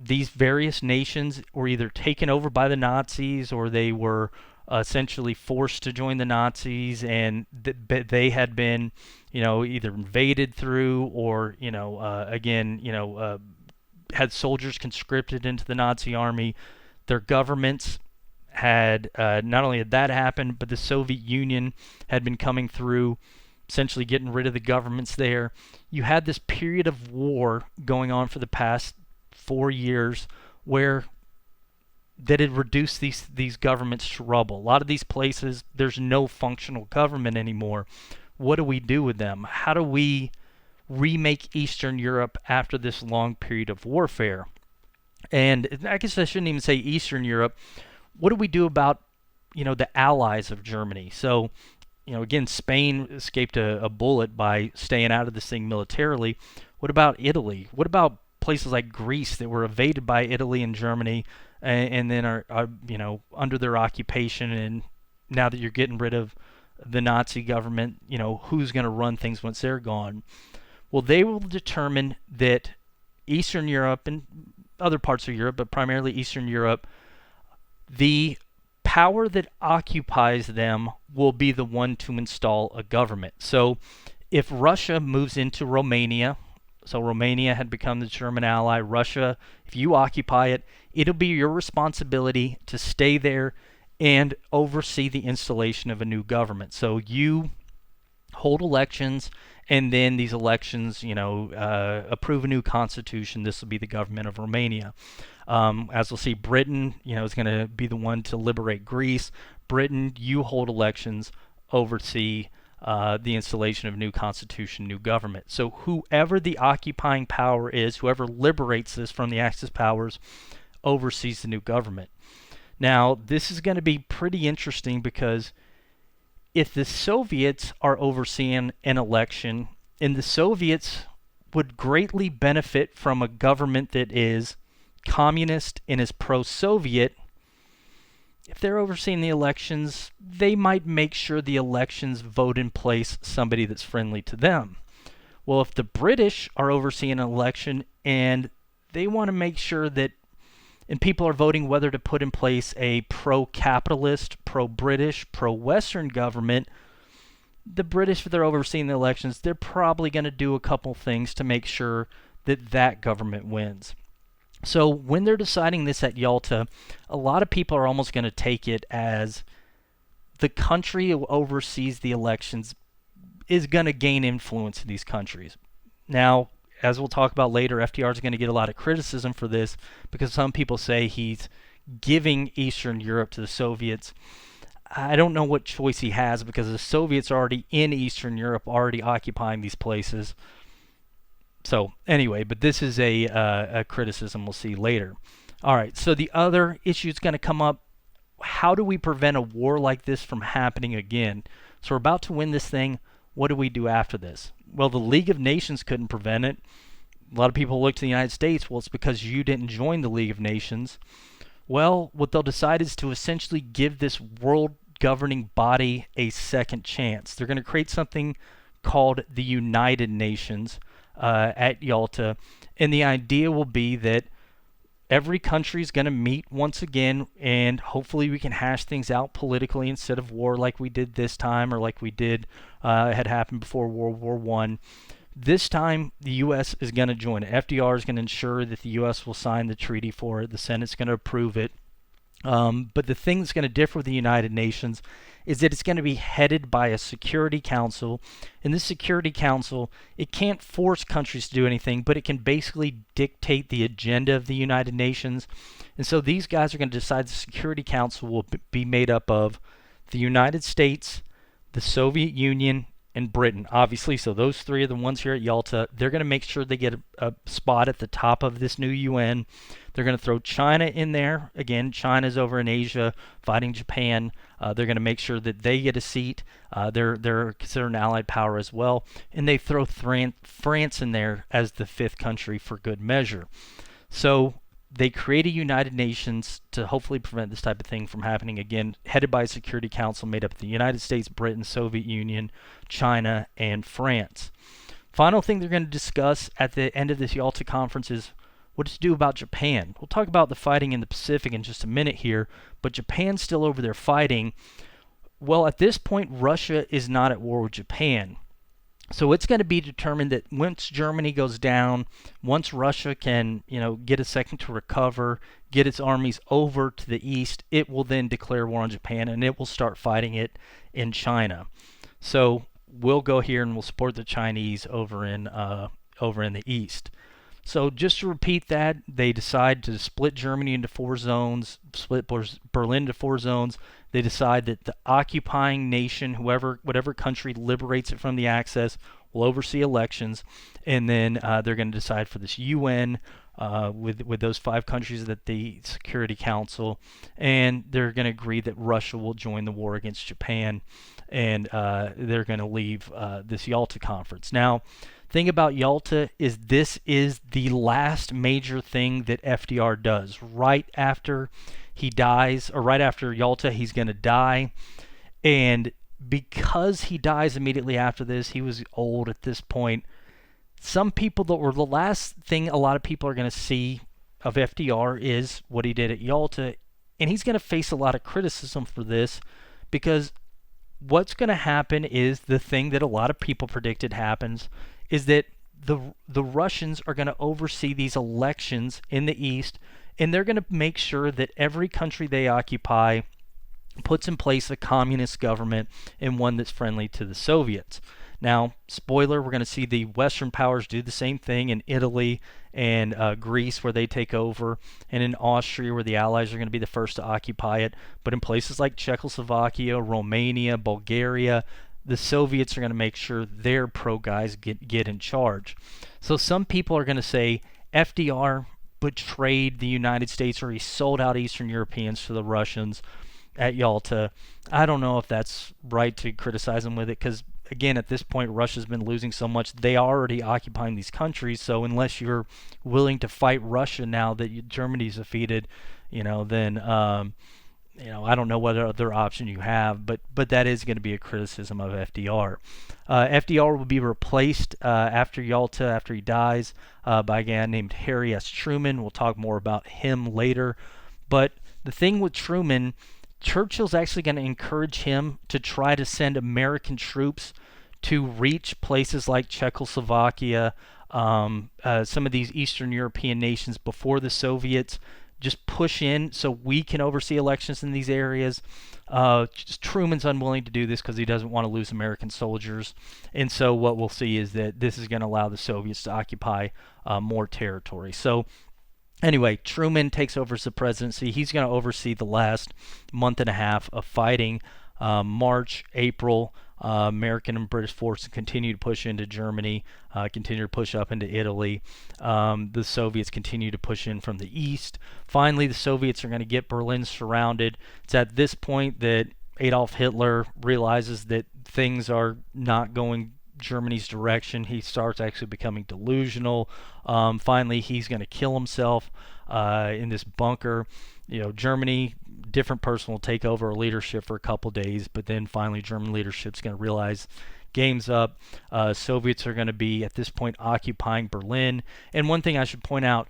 these various nations were either taken over by the Nazis or they were essentially forced to join the Nazis, and they had been, either invaded through or, had soldiers conscripted into the Nazi army. Their governments had not only had that happened, but the Soviet Union had been coming through, essentially getting rid of the governments there. You had this period of war going on for the past 4 years where that had reduced these governments to rubble. A lot of these places, there's no functional government anymore. What do we do with them? How do we remake Eastern Europe after this long period of warfare? And I guess I shouldn't even say Eastern Europe. What do we do about, the allies of Germany? So, again, Spain escaped a bullet by staying out of this thing militarily. What about Italy? What about places like Greece that were invaded by Italy and Germany, and then are under their occupation? And now that you're getting rid of the Nazi government, who's going to run things once they're gone? Well, they will determine that Eastern Europe and other parts of Europe, but primarily Eastern Europe, the power that occupies them will be the one to install a government. So if Russia moves into Romania, so Romania had become the German ally, Russia, if you occupy it, it'll be your responsibility to stay there and oversee the installation of a new government. So you hold elections, and then these elections, approve a new constitution. This will be the government of Romania. As we'll see, Britain, is going to be the one to liberate Greece. Britain, you hold elections, oversee the installation of new constitution, new government. So whoever the occupying power is, whoever liberates this from the Axis powers, oversees the new government. Now, this is going to be pretty interesting because if the Soviets are overseeing an election, and the Soviets would greatly benefit from a government that is communist and is pro-Soviet, if they're overseeing the elections, they might make sure the elections vote in place somebody that's friendly to them. Well, if the British are overseeing an election and they want to make sure that, and people are voting whether to put in place a pro-capitalist, pro-British, pro-Western government, the British, if they're overseeing the elections, they're probably going to do a couple things to make sure that that government wins. So when they're deciding this at Yalta, a lot of people are almost going to take it as the country who oversees the elections is going to gain influence in these countries. Now, as we'll talk about later, FDR is going to get a lot of criticism for this because some people say he's giving Eastern Europe to the Soviets. I don't know what choice he has because the Soviets are already in Eastern Europe, already occupying these places. So anyway, but this is a criticism we'll see later. All right, so the other issue that's going to come up, how do we prevent a war like this from happening again? So we're about to win this thing. What do we do after this? Well, the League of Nations couldn't prevent it. A lot of people look to the United States. Well, it's because you didn't join the League of Nations. Well, what they'll decide is to essentially give this world governing body a second chance. They're going to create something called the United Nations at Yalta, and the idea will be that every country is going to meet once again, and hopefully we can hash things out politically instead of war like we did this time, or like we did had happened before World War I. This time, the U.S. is going to join it. FDR is going to ensure that the U.S. will sign the treaty for it. The Senate's going to approve it. But the thing that's going to differ with the United Nations is that it's going to be headed by a Security Council. And this Security Council, it can't force countries to do anything, but it can basically dictate the agenda of the United Nations. And so these guys are going to decide the Security Council will be made up of the United States, the Soviet Union, and Britain, obviously. So those three are the ones here at Yalta. They're going to make sure they get a spot at the top of this new UN. They're going to throw China in there. Again, China's over in Asia fighting Japan. They're going to make sure that they get a seat. They're considered an allied power as well. And they throw France in there as the fifth country for good measure. So they create a United Nations to hopefully prevent this type of thing from happening again, headed by a Security Council made up of the United States, Britain, Soviet Union, China, and France. Final thing they're going to discuss at the end of this Yalta conference is what to do about Japan. We'll talk about the fighting in the Pacific in just a minute here, but Japan's still over there fighting. Well, at this point, Russia is not at war with Japan. So it's going to be determined that once Germany goes down, once Russia can, get a second to recover, get its armies over to the east, it will then declare war on Japan and it will start fighting it in China. So we'll go here and we'll support the Chinese over in the east. So just to repeat that, they decide to split Germany into 4 zones, split Berlin into 4 zones. They decide that the occupying nation, whatever country liberates it from the Axis, will oversee elections, and then they're going to decide for this UN with those 5 countries that the Security Council, and they're going to agree that Russia will join the war against Japan, and they're going to leave this Yalta Conference. Now, thing about Yalta is this is the last major thing that FDR does. Right after he dies, or right after Yalta, he's going to die. And because he dies immediately after this, he was old at this point. Some people that were the last thing a lot of people are going to see of FDR is what he did at Yalta. And he's going to face a lot of criticism for this because what's going to happen is the thing that a lot of people predicted happens is that the Russians are going to oversee these elections in the East, and they're going to make sure that every country they occupy puts in place a communist government and one that's friendly to the Soviets. Now, spoiler, we're going to see the Western powers do the same thing in Italy and Greece, where they take over, and in Austria, where the Allies are going to be the first to occupy it. But in places like Czechoslovakia, Romania, Bulgaria, the Soviets are going to make sure their pro guys get in charge. So some people are going to say FDR betrayed the United States, or he sold out Eastern Europeans to the Russians at Yalta. I don't know if that's right to criticize him with it, because again, at this point, Russia's been losing so much. They are already occupying these countries, so unless you're willing to fight Russia now that Germany's defeated, then I don't know what other option you have, but that is going to be a criticism of FDR. FDR will be replaced after Yalta, after he dies, by a guy named Harry S. Truman. We'll talk more about him later. But the thing with Truman, Churchill's actually going to encourage him to try to send American troops to reach places like Czechoslovakia, some of these Eastern European nations before the Soviets just push in so we can oversee elections in these areas. Truman's unwilling to do this because he doesn't want to lose American soldiers. And so what we'll see is that this is going to allow the Soviets to occupy more territory. So anyway, Truman takes over as the presidency. He's going to oversee the last month and a half of fighting. March, April, American and British forces continue to push into Germany, continue to push up into Italy. The Soviets continue to push in from the east. Finally, the Soviets are going to get Berlin surrounded. It's at this point that Adolf Hitler realizes that things are not going Germany's direction. He starts actually becoming delusional. Finally, he's going to kill himself in this bunker. Germany, different person will take over leadership for a couple days, but then finally German leadership's going to realize game's up. Soviets are going to be at this point occupying Berlin. And one thing I should point out,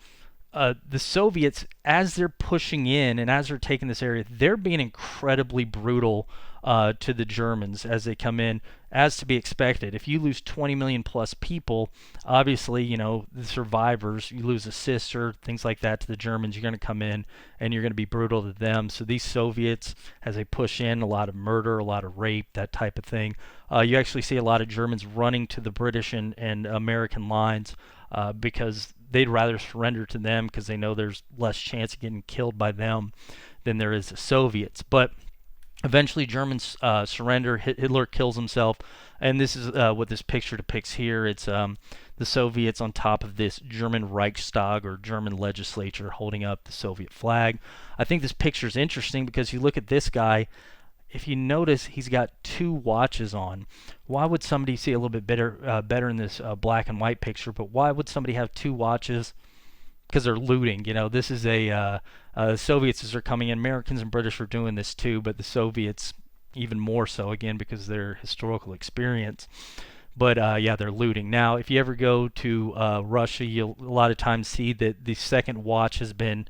the Soviets, as they're pushing in and as they're taking this area, they're being incredibly brutal to the Germans as they come in, as to be expected. If you lose 20 million plus people, obviously, the survivors, you lose a sister, things like that to the Germans, you're going to come in and you're going to be brutal to them. So these Soviets, as they push in, a lot of murder, a lot of rape, that type of thing. You actually see a lot of Germans running to the British and American lines because they'd rather surrender to them because they know there's less chance of getting killed by them than there is the Soviets. But eventually Germans surrender. Hitler kills himself, and this is what this picture depicts here. It's the Soviets on top of this German Reichstag, or German legislature, holding up the Soviet flag. I think this picture is interesting because you look at this guy. If you notice, he's got 2 watches on. Why would somebody see a little bit better in this black and white picture, but why would somebody have 2 watches? Because they're looting. This is Soviets as they're coming in. Americans and British are doing this too, but the Soviets even more so, again, because of their historical experience. But yeah, they're looting. Now, if you ever go to Russia, you'll a lot of times see that the second watch has been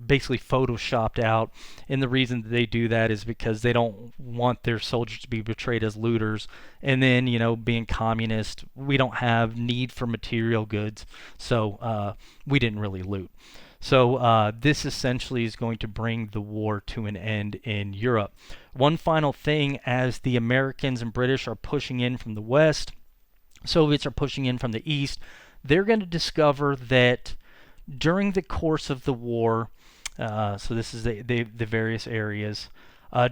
basically photoshopped out. And the reason that they do that is because they don't want their soldiers to be portrayed as looters. And then, being communist, we don't have need for material goods, so we didn't really loot. So this essentially is going to bring the war to an end in Europe. One final thing, as the Americans and British are pushing in from the west, Soviets are pushing in from the east, they're going to discover that during the course of the war, so this is the various areas,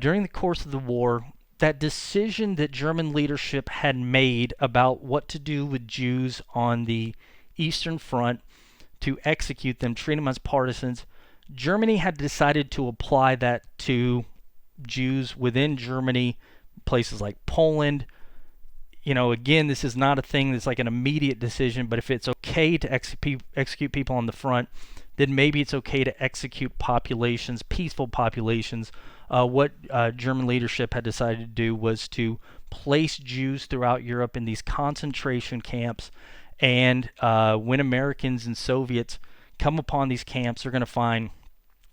during the course of the war, that decision that German leadership had made about what to do with Jews on the Eastern Front, to execute them, treat them as partisans, Germany had decided to apply that to Jews within Germany, places like Poland. Again, this is not a thing that's like an immediate decision, but if it's okay to execute people on the front, then maybe it's okay to execute populations, peaceful populations. What German leadership had decided to do was to place Jews throughout Europe in these concentration camps. And when Americans and Soviets come upon these camps, they're going to find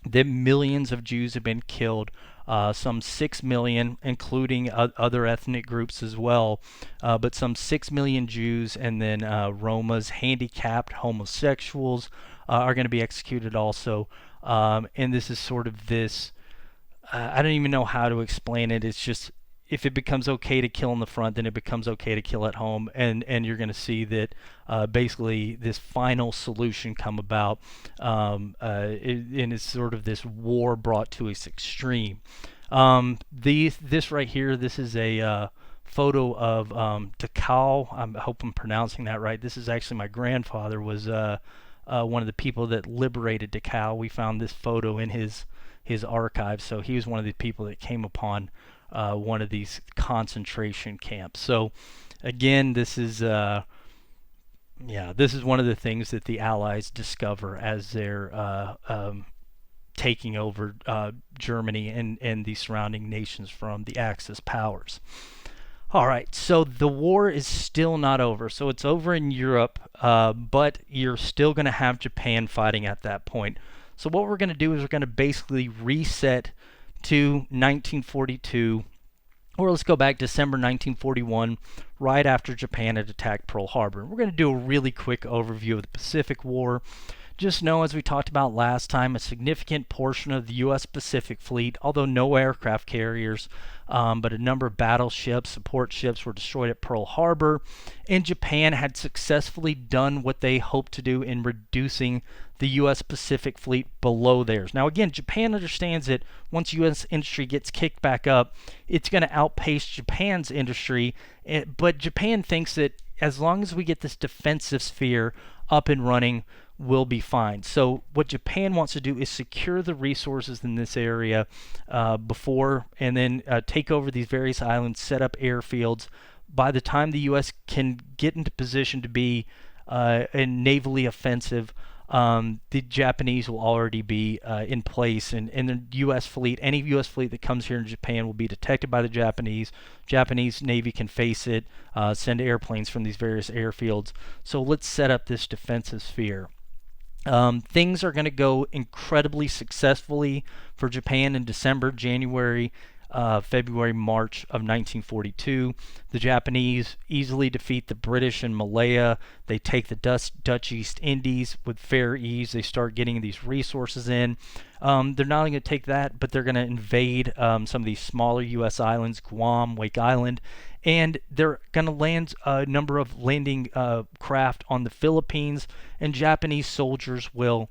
that millions of Jews have been killed, some 6 million, including other ethnic groups as well, but some 6 million Jews, and then Romas, handicapped, homosexuals are going to be executed also. And this is sort of this, I don't even know how to explain it. It's just, if it becomes okay to kill in the front, then it becomes okay to kill at home, and you're going to see that basically this final solution come about, and it's sort of this war brought to its extreme. This right here, this is a photo of Dachau. I hope I'm pronouncing that right. This is actually, my grandfather was one of the people that liberated Dachau. We found this photo in his archives, so he was one of the people that came upon one of these concentration camps. So again, this is one of the things that the Allies discover as they're taking over Germany and the surrounding nations from the Axis powers. All right, so the war is still not over. So it's over in Europe, but you're still going to have Japan fighting at that point. So what we're going to do is we're going to basically reset to 1942, or let's go back December 1941, right after Japan had attacked Pearl Harbor. We're going to do a really quick overview of the Pacific War. Just know, as we talked about last time, a significant portion of the U.S. Pacific Fleet, although no aircraft carriers, but a number of battleships, support ships were destroyed at Pearl Harbor, and Japan had successfully done what they hoped to do in reducing the U.S. Pacific Fleet below theirs. Now again, Japan understands that once U.S. industry gets kicked back up, it's going to outpace Japan's industry, but Japan thinks that as long as we get this defensive sphere up and running, we'll be fine. So what Japan wants to do is secure the resources in this area before, and then take over these various islands, set up airfields. By the time the U.S. can get into position to be navally offensive, the Japanese will already be in place, and the U.S. fleet, any U.S. fleet that comes here in Japan will be detected by the Japanese. Japanese Navy can face it, send airplanes from these various airfields. So let's set up this defensive sphere. Things are going to go incredibly successfully for Japan in December, January, February, March of 1942. The Japanese easily defeat the British in Malaya. They take the Dutch East Indies with fair ease. They start getting these resources in. They're not only going to take that, but they're going to invade some of these smaller U.S. islands, Guam, Wake Island, and they're going to land a number of landing craft on the Philippines, and Japanese soldiers will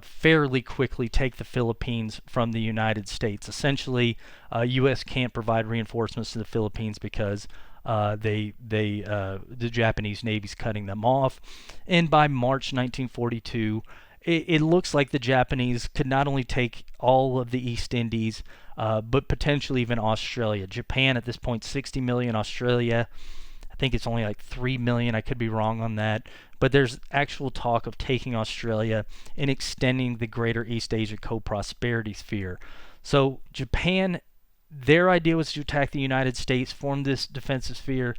fairly quickly take the Philippines from the United States. Essentially, U.S. can't provide reinforcements to the Philippines because the Japanese Navy's cutting them off. And by March 1942, it looks like the Japanese could not only take all of the East Indies, but potentially even Australia. Japan at this point, 60 million. Australia, I think it's only like 3 million. I could be wrong on that. But there's actual talk of taking Australia and extending the greater East Asia co-prosperity sphere. So Japan, their idea was to attack the United States, form this defensive sphere.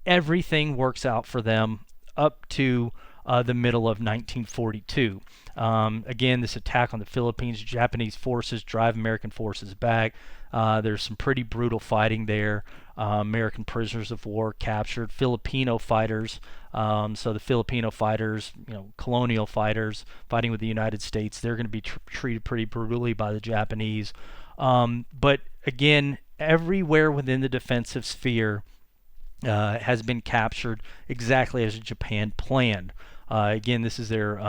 Everything works out for them up to the middle of 1942. Again, this attack on the Philippines, Japanese forces drive American forces back. There's some pretty brutal fighting there. American prisoners of war captured, Filipino fighters. So the Filipino fighters, colonial fighters fighting with the United States, they're going to be treated pretty brutally by the Japanese. But again, everywhere within the defensive sphere has been captured exactly as Japan planned. Again, this is their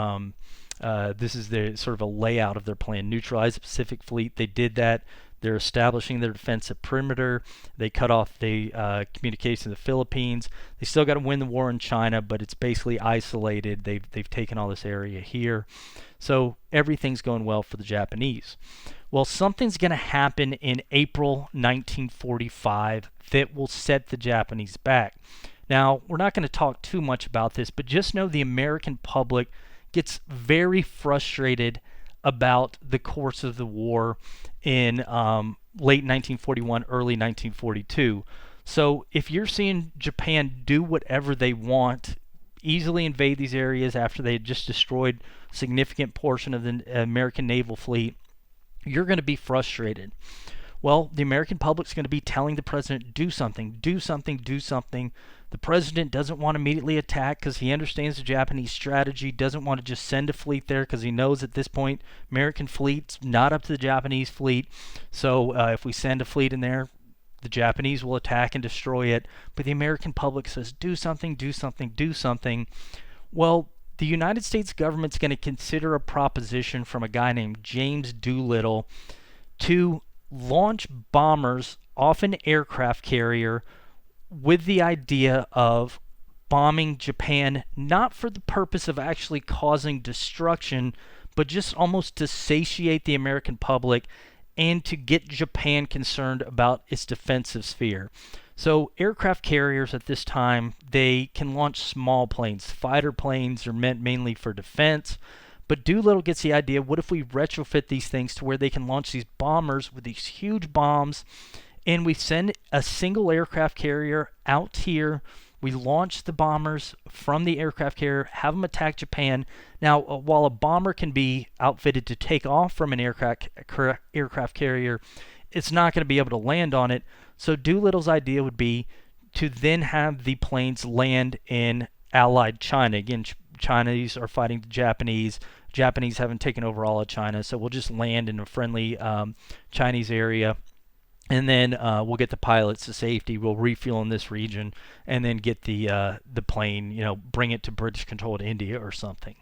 sort of a layout of their plan. Neutralize the Pacific Fleet. They did that. They're establishing their defensive perimeter. They cut off the communication in the Philippines. They still got to win the war in China, but it's basically isolated. They've taken all this area here. So everything's going well for the Japanese. Well, something's going to happen in April 1945 that will set the Japanese back. Now, we're not going to talk too much about this, but just know the American public gets very frustrated about the course of the war in late 1941, early 1942. So if you're seeing Japan do whatever they want, easily invade these areas after they had just destroyed a significant portion of the American naval fleet, you're going to be frustrated. Well, the American public's going to be telling the president, do something, do something, do something. The president doesn't want to immediately attack because he understands the Japanese strategy, doesn't want to just send a fleet there because he knows at this point American fleet's not up to the Japanese fleet. So if we send a fleet in there, the Japanese will attack and destroy it. But the American public says, do something, do something, do something. Well, the United States government's going to consider a proposition from a guy named James Doolittle to launch bombers off an aircraft carrier with the idea of bombing Japan, not for the purpose of actually causing destruction, but just almost to satiate the American public and to get Japan concerned about its defensive sphere. So aircraft carriers at this time, they can launch small planes. Fighter planes are meant mainly for defense. But Doolittle gets the idea, what if we retrofit these things to where they can launch these bombers with these huge bombs, and we send a single aircraft carrier out here, we launch the bombers from the aircraft carrier, have them attack Japan. Now, while a bomber can be outfitted to take off from an aircraft carrier, it's not going to be able to land on it. So Doolittle's idea would be to then have the planes land in Allied China. Again, Chinese are fighting the Japanese. Japanese haven't taken over all of China, so we'll just land in a friendly Chinese area, and then we'll get the pilots to safety. We'll refuel in this region, and then get the plane, bring it to British-controlled India or something.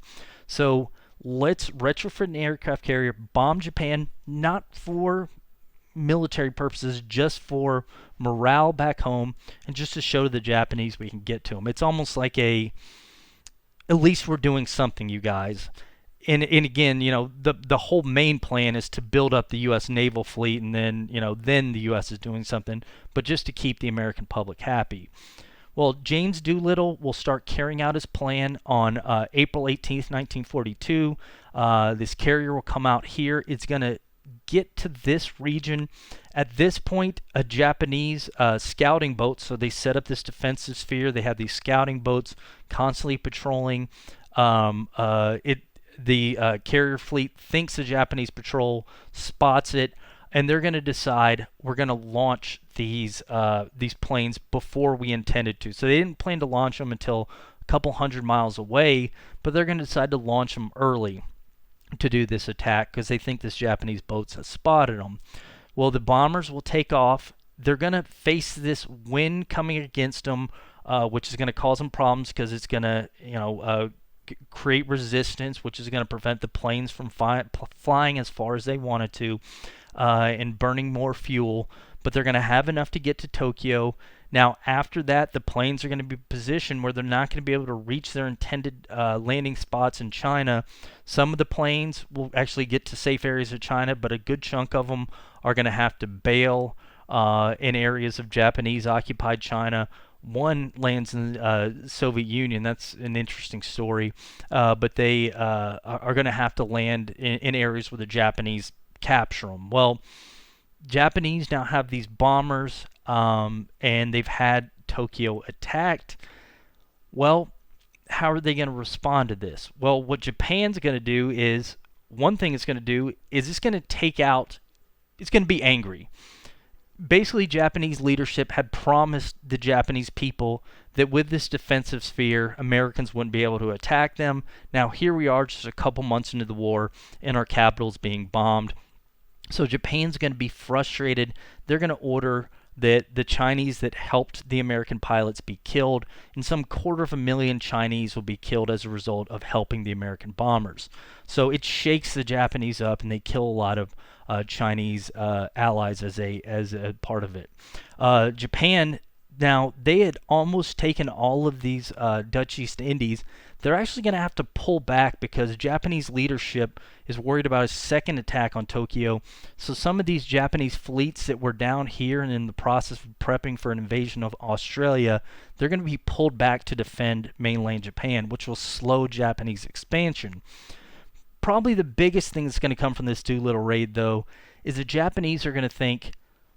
So let's retrofit an aircraft carrier, bomb Japan, not for military purposes, just for morale back home, and just to show the Japanese we can get to them. It's almost like at least we're doing something, you guys. And again, the whole main plan is to build up the U.S. naval fleet, and then the U.S. is doing something, but just to keep the American public happy. Well, James Doolittle will start carrying out his plan on April 18th, 1942. This carrier will come out here. It's going to get to this region. At this point, a Japanese scouting boat, so they set up this defensive sphere. They have these scouting boats constantly patrolling. The carrier fleet thinks the Japanese patrol, spots it, and they're going to decide we're going to launch these planes before we intended to. So they didn't plan to launch them until a couple hundred miles away, but they're going to decide to launch them early to do this attack because they think this Japanese boat has spotted them. Well, the bombers will take off. They're going to face this wind coming against them, which is going to cause them problems because it's going to, create resistance, which is going to prevent the planes from flying as far as they wanted to, and burning more fuel. But they're going to have enough to get to Tokyo. Now, after that, the planes are going to be positioned where they're not going to be able to reach their intended landing spots in China. Some of the planes will actually get to safe areas of China, but a good chunk of them are going to have to bail in areas of Japanese-occupied China. One lands in the Soviet Union. That's an interesting story. But they are going to have to land in areas where the Japanese capture them. Well, Japanese now have these bombers, and they've had Tokyo attacked. Well, how are they going to respond to this? Well, what Japan's going to do is, one thing it's going to do is it's going to take out, it's going to be angry. Basically, Japanese leadership had promised the Japanese people that with this defensive sphere, Americans wouldn't be able to attack them. Now, here we are just a couple months into the war, and our capital's being bombed. So Japan's going to be frustrated. They're going to order that the Chinese that helped the American pilots be killed, and some 250,000 Chinese will be killed as a result of helping the American bombers. So it shakes the Japanese up, and they kill a lot of Chinese allies as a part of it. Japan, now they had almost taken all of these Dutch East Indies. They're actually going to have to pull back because Japanese leadership is worried about a second attack on Tokyo. So some of these Japanese fleets that were down here and in the process of prepping for an invasion of Australia, they're going to be pulled back to defend mainland Japan, which will slow Japanese expansion. Probably the biggest thing that's going to come from this Doolittle raid, though, is the Japanese are going to think,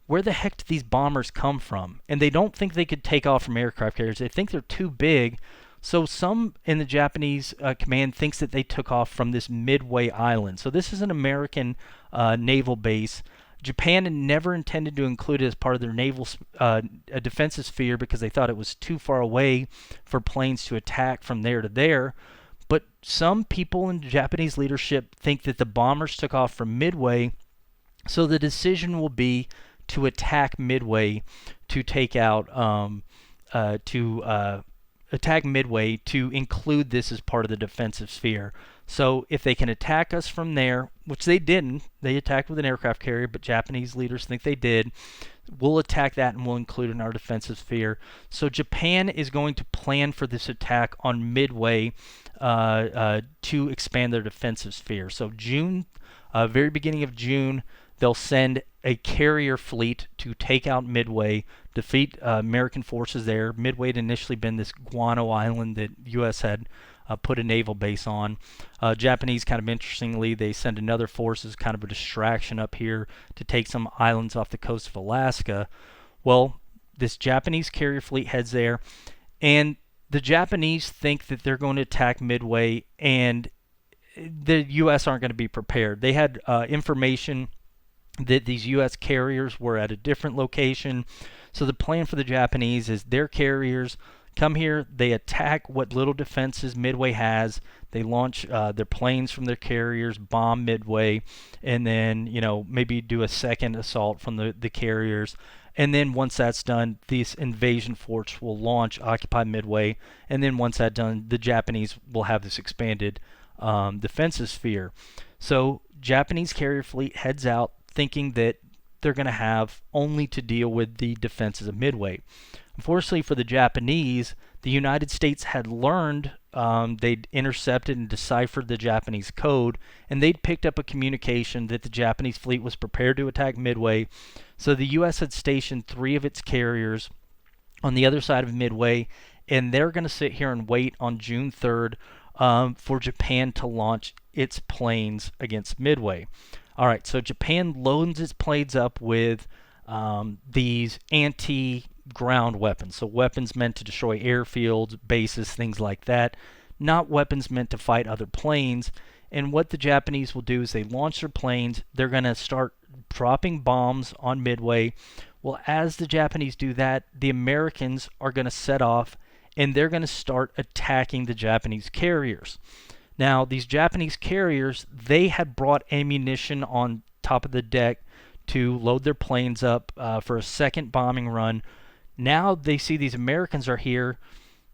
where the heck did these bombers come from? And they don't think they could take off from aircraft carriers. They think they're too big. So some in the Japanese command thinks that they took off from this Midway Island. So this is an American naval base. Japan had never intended to include it as part of their naval defensive sphere because they thought it was too far away for planes to attack from there to there. But some people in Japanese leadership think that the bombers took off from Midway. So the decision will be to attack Midway to take out attack Midway to include this as part of the defensive sphere. So if they can attack us from there, which they didn't, they attacked with an aircraft carrier, but Japanese leaders think they did, we'll attack that and we'll include it in our defensive sphere. So Japan is going to plan for this attack on Midway to expand their defensive sphere. So June, very beginning of June, they'll send a carrier fleet to take out Midway, defeat American forces there. Midway had initially been this guano island that the U.S. had put a naval base on. Japanese, kind of interestingly, they send another force as kind of a distraction up here to take some islands off the coast of Alaska. Well, this Japanese carrier fleet heads there, and the Japanese think that they're going to attack Midway, and the U.S. aren't going to be prepared. They had information that these U.S. carriers were at a different location. So the plan for the Japanese is their carriers come here, they attack what little defenses Midway has, they launch their planes from their carriers, bomb Midway, and then, maybe do a second assault from the carriers. And then once that's done, this invasion force will launch, occupy Midway, and then once that's done, the Japanese will have this expanded defensive sphere. So Japanese carrier fleet heads out, thinking that they're going to have only to deal with the defenses of Midway. Unfortunately for the Japanese, the United States had learned, they'd intercepted and deciphered the Japanese code, and they'd picked up a communication that the Japanese fleet was prepared to attack Midway. So the U.S. had stationed 3 of its carriers on the other side of Midway, and they're going to sit here and wait on June 3rd for Japan to launch its planes against Midway. All right, so Japan loads its planes up with these anti-ground weapons. So weapons meant to destroy airfields, bases, things like that. Not weapons meant to fight other planes. And what the Japanese will do is they launch their planes. They're going to start dropping bombs on Midway. Well, as the Japanese do that, the Americans are going to set off, and they're going to start attacking the Japanese carriers. Now, these Japanese carriers, they had brought ammunition on top of the deck to load their planes up for a second bombing run. Now they see these Americans are here.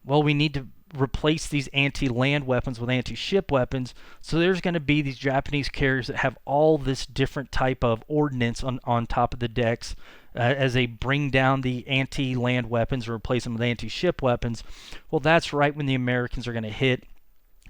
Well, we need to replace these anti-land weapons with anti-ship weapons. So there's going to be these Japanese carriers that have all this different type of ordnance on top of the decks as they bring down the anti-land weapons or replace them with anti-ship weapons. Well, that's right when the Americans are going to hit.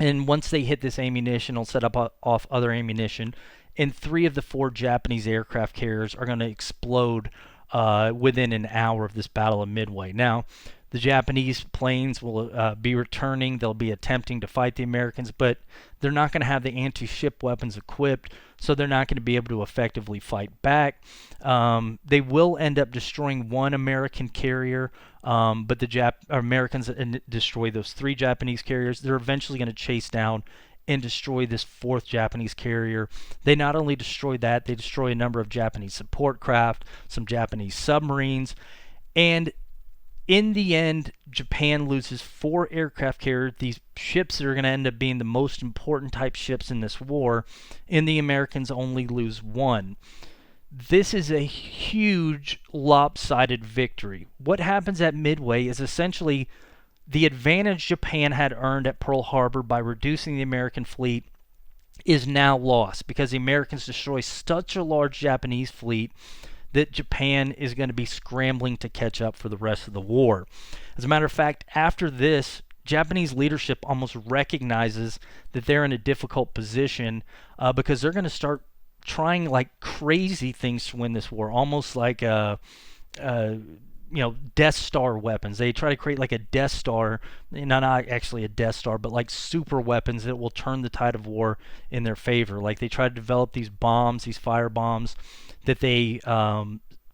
And once they hit this ammunition, it'll set up off other ammunition. And 3 of the 4 Japanese aircraft carriers are going to explode within an hour of this Battle of Midway. Now, the Japanese planes will be returning. They'll be attempting to fight the Americans, but they're not going to have the anti-ship weapons equipped, so they're not going to be able to effectively fight back. They will end up destroying one American carrier, but the Americans destroy those 3 Japanese carriers. They're eventually going to chase down and destroy this 4th Japanese carrier. They not only destroy that, they destroy a number of Japanese support craft, some Japanese submarines, and in the end, Japan loses 4 aircraft carriers, these ships that are going to end up being the most important type ships in this war, and the Americans only lose 1. This is a huge lopsided victory. What happens at Midway is essentially the advantage Japan had earned at Pearl Harbor by reducing the American fleet is now lost because the Americans destroy such a large Japanese fleet that Japan is going to be scrambling to catch up for the rest of the war. As a matter of fact, after this, Japanese leadership almost recognizes that they're in a difficult position because they're going to start trying like crazy things to win this war, almost like Death Star weapons. They try to create like a Death Star, not actually a Death Star, but like super weapons that will turn the tide of war in their favor. Like they try to develop these bombs, these fire bombs that they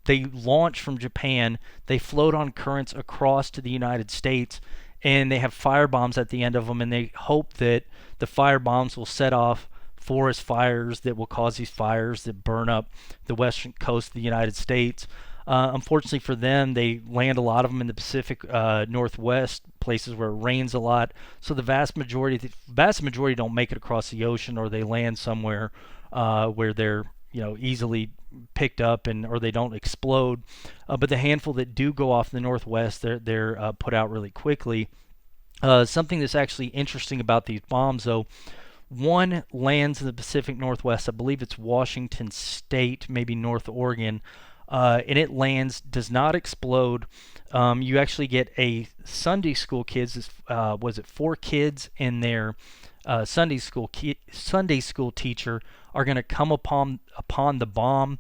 launch from Japan. They float on currents across to the United States, and they have fire bombs at the end of them, and they hope that the fire bombs will set off forest fires that will cause these fires that burn up the western coast of the United States. Unfortunately for them, they land a lot of them in the Pacific Northwest, places where it rains a lot. So the vast majority don't make it across the ocean, or they land somewhere where they're easily picked up or they don't explode. But the handful that do go off in the Northwest, they're put out really quickly. Something that's actually interesting about these bombs, though. One lands in the Pacific Northwest. I believe it's Washington State, maybe North Oregon. And it lands, does not explode. You actually get a Sunday school kids. Was it 4 kids and their Sunday school teacher are going to come upon the bomb.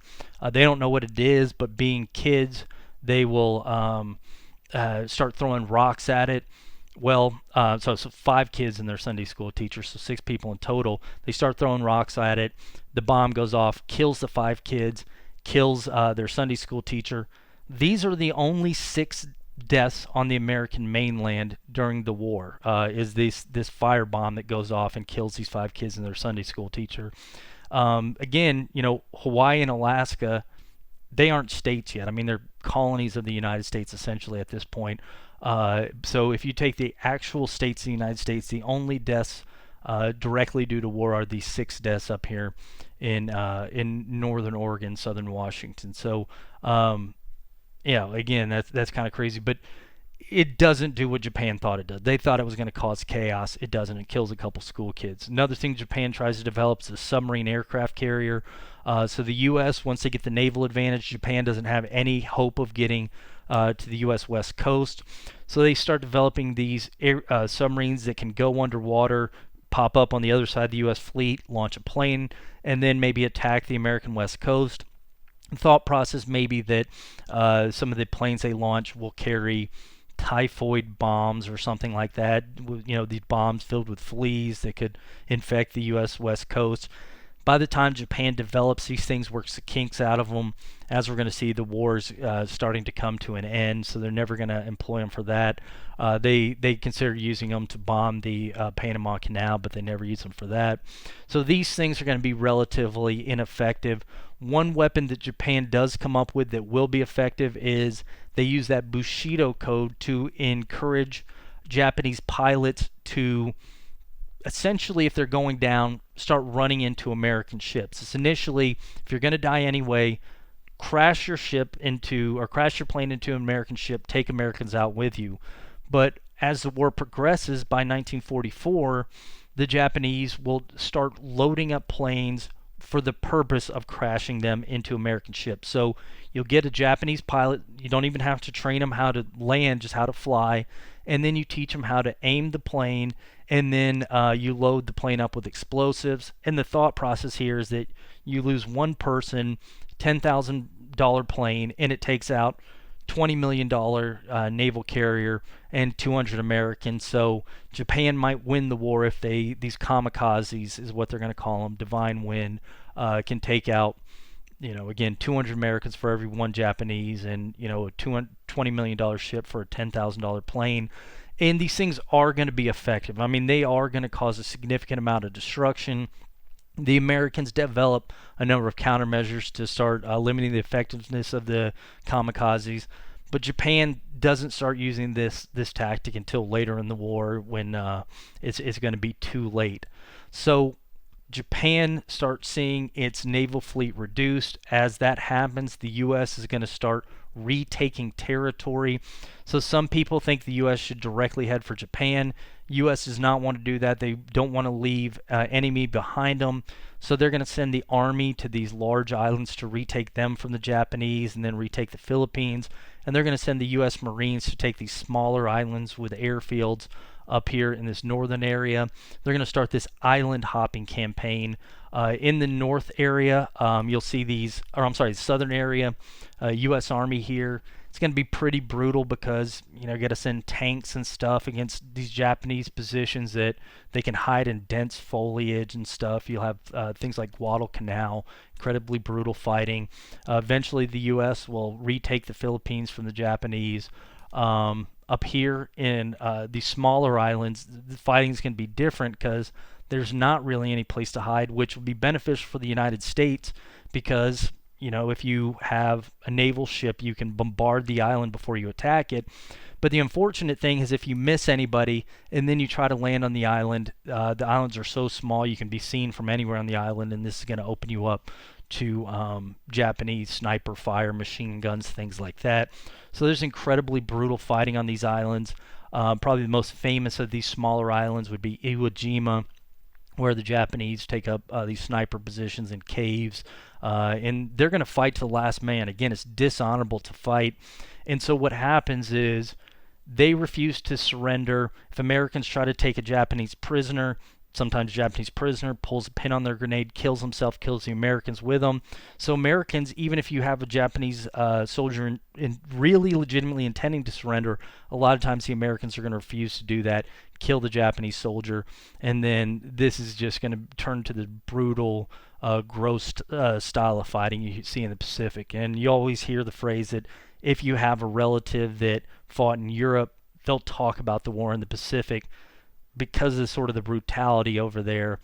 They don't know what it is, but being kids, they will start throwing rocks at it. Well, so 5 kids and their Sunday school teacher, so 6 people in total. They start throwing rocks at it. The bomb goes off, kills the 5 kids, kills their Sunday school teacher. These are the only 6 deaths on the American mainland during the war. Is this fire bomb that goes off and kills these 5 kids and their Sunday school teacher. Again, Hawaii and Alaska, they aren't states yet. I mean, they're colonies of the United States essentially at this point. So if you take the actual states of the United States, the only deaths directly due to war are these 6 deaths up here in northern Oregon, southern Washington. So again, that's kind of crazy, but it doesn't do what Japan thought it did. They thought it was going to cause chaos. It doesn't. It kills a couple school kids. Another thing Japan tries to develop is a submarine aircraft carrier. So the U.S., once they get the naval advantage, Japan doesn't have any hope of getting to the U.S. West Coast. So they start developing these submarines that can go underwater, pop up on the other side of the U.S. fleet, launch a plane, and then maybe attack the American West Coast. The thought process may be that some of the planes they launch will carry typhoid bombs or something like that. These bombs filled with fleas that could infect the U.S. West Coast. By the time Japan develops these things, works the kinks out of them, as we're going to see, the war's starting to come to an end, so they're never going to employ them for that. They consider using them to bomb the Panama Canal, but they never use them for that. So these things are going to be relatively ineffective. One weapon that Japan does come up with that will be effective is they use that Bushido code to encourage Japanese pilots to essentially, if they're going down, start running into American ships. It's initially, if you're going to die anyway, crash your plane into an American ship, take Americans out with you. But as the war progresses, by 1944, the Japanese will start loading up planes for the purpose of crashing them into American ships. So you'll get a Japanese pilot. You don't even have to train them how to land, just how to fly. And then you teach them how to aim the plane, and then you load the plane up with explosives. And the thought process here is that you lose one person, $10,000 dollar plane, and it takes out $20 million naval carrier and 200 Americans. So Japan might win the war if these kamikazes is what they're going to call them, divine wind, can take out, again, 200 Americans for every one Japanese, and a $20 million ship for a $10,000 plane. And these things are going to be effective. I mean, they are going to cause a significant amount of destruction. The Americans develop a number of countermeasures to start limiting the effectiveness of the kamikazes, but Japan doesn't start using this tactic until later in the war, when it's going to be too late. So Japan starts seeing its naval fleet reduced. As that happens, the U.S. is going to start retaking territory. So some people think the U.S. should directly head for Japan. U.S. does not want to do that. They don't want to leave enemy behind them. So they're going to send the army to these large islands to retake them from the Japanese, and then retake the Philippines. And they're going to send the U.S. Marines to take these smaller islands with airfields up here in this northern area. They're going to start this island hopping campaign. In the north area, you'll see southern area, U.S. Army here. It's going to be pretty brutal because, you got to send tanks and stuff against these Japanese positions that they can hide in dense foliage and stuff. You'll have things like Guadalcanal, incredibly brutal fighting. Eventually, the U.S. will retake the Philippines from the Japanese. Up here in these smaller islands, the fighting is going to be different because there's not really any place to hide, which will be beneficial for the United States because, if you have a naval ship, you can bombard the island before you attack it. But the unfortunate thing is if you miss anybody and then you try to land on the islands are so small you can be seen from anywhere on the island, and this is going to open you up to Japanese sniper fire, machine guns, things like that. So there's incredibly brutal fighting on these islands. Probably the most famous of these smaller islands would be Iwo Jima, where the Japanese take up these sniper positions in caves, and they're going to fight to the last man. Again, it's dishonorable to fight. And so what happens is they refuse to surrender. If Americans try to take a Japanese prisoner, sometimes a Japanese prisoner pulls a pin on their grenade, kills himself, kills the Americans with them. So Americans, even if you have a Japanese soldier in really legitimately intending to surrender, a lot of times the Americans are going to refuse to do that, kill the Japanese soldier, and then this is just going to turn to the brutal, gross style of fighting you see in the Pacific. And you always hear the phrase that if you have a relative that fought in Europe, they'll talk about the war in the Pacific. Because of sort of the brutality over there,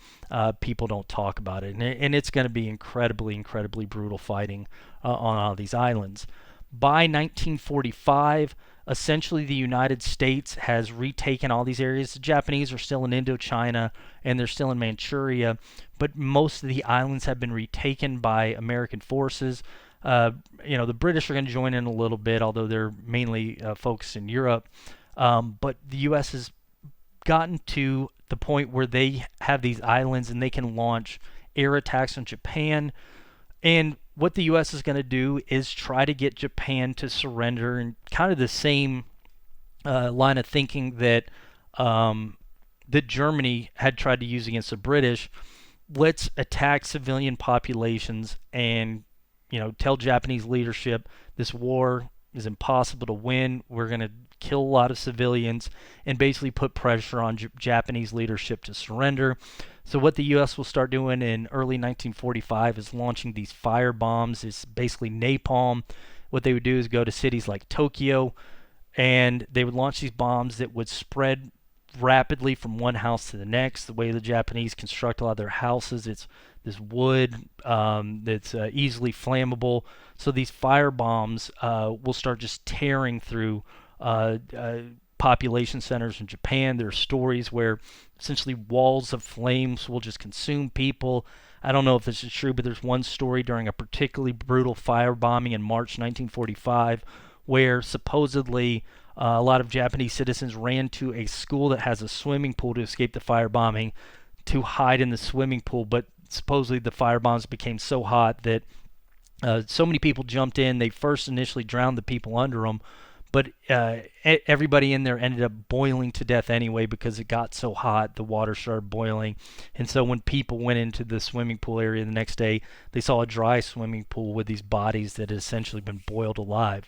people don't talk about it. And it's going to be incredibly, incredibly brutal fighting on all these islands. By 1945, essentially the United States has retaken all these areas. The Japanese are still in Indochina and they're still in Manchuria, but most of the islands have been retaken by American forces. The British are going to join in a little bit, although they're mainly focused in Europe. But the U.S. has gotten to the point where they have these islands and they can launch air attacks on Japan. And what the U.S. is going to do is try to get Japan to surrender, and kind of the same line of thinking that that Germany had tried to use against the British. Let's attack civilian populations and tell Japanese leadership this war is impossible to win. We're going to kill a lot of civilians and basically put pressure on Japanese leadership to surrender. So what the U.S. will start doing in early 1945 is launching these fire bombs. It's basically napalm. What they would do is go to cities like Tokyo, and they would launch these bombs that would spread rapidly from one house to the next. The way the Japanese construct a lot of their houses, it's this wood that's easily flammable. So these fire bombs will start just tearing through population centers in Japan. There are stories where essentially walls of flames will just consume people. I don't know if this is true, but there's one story during a particularly brutal firebombing in March 1945 where supposedly a lot of Japanese citizens ran to a school that has a swimming pool to escape the firebombing to hide in the swimming pool, but supposedly the firebombs became so hot that so many people jumped in. They first initially drowned the people under them, but everybody in there ended up boiling to death anyway because it got so hot, the water started boiling. And so when people went into the swimming pool area the next day, they saw a dry swimming pool with these bodies that had essentially been boiled alive.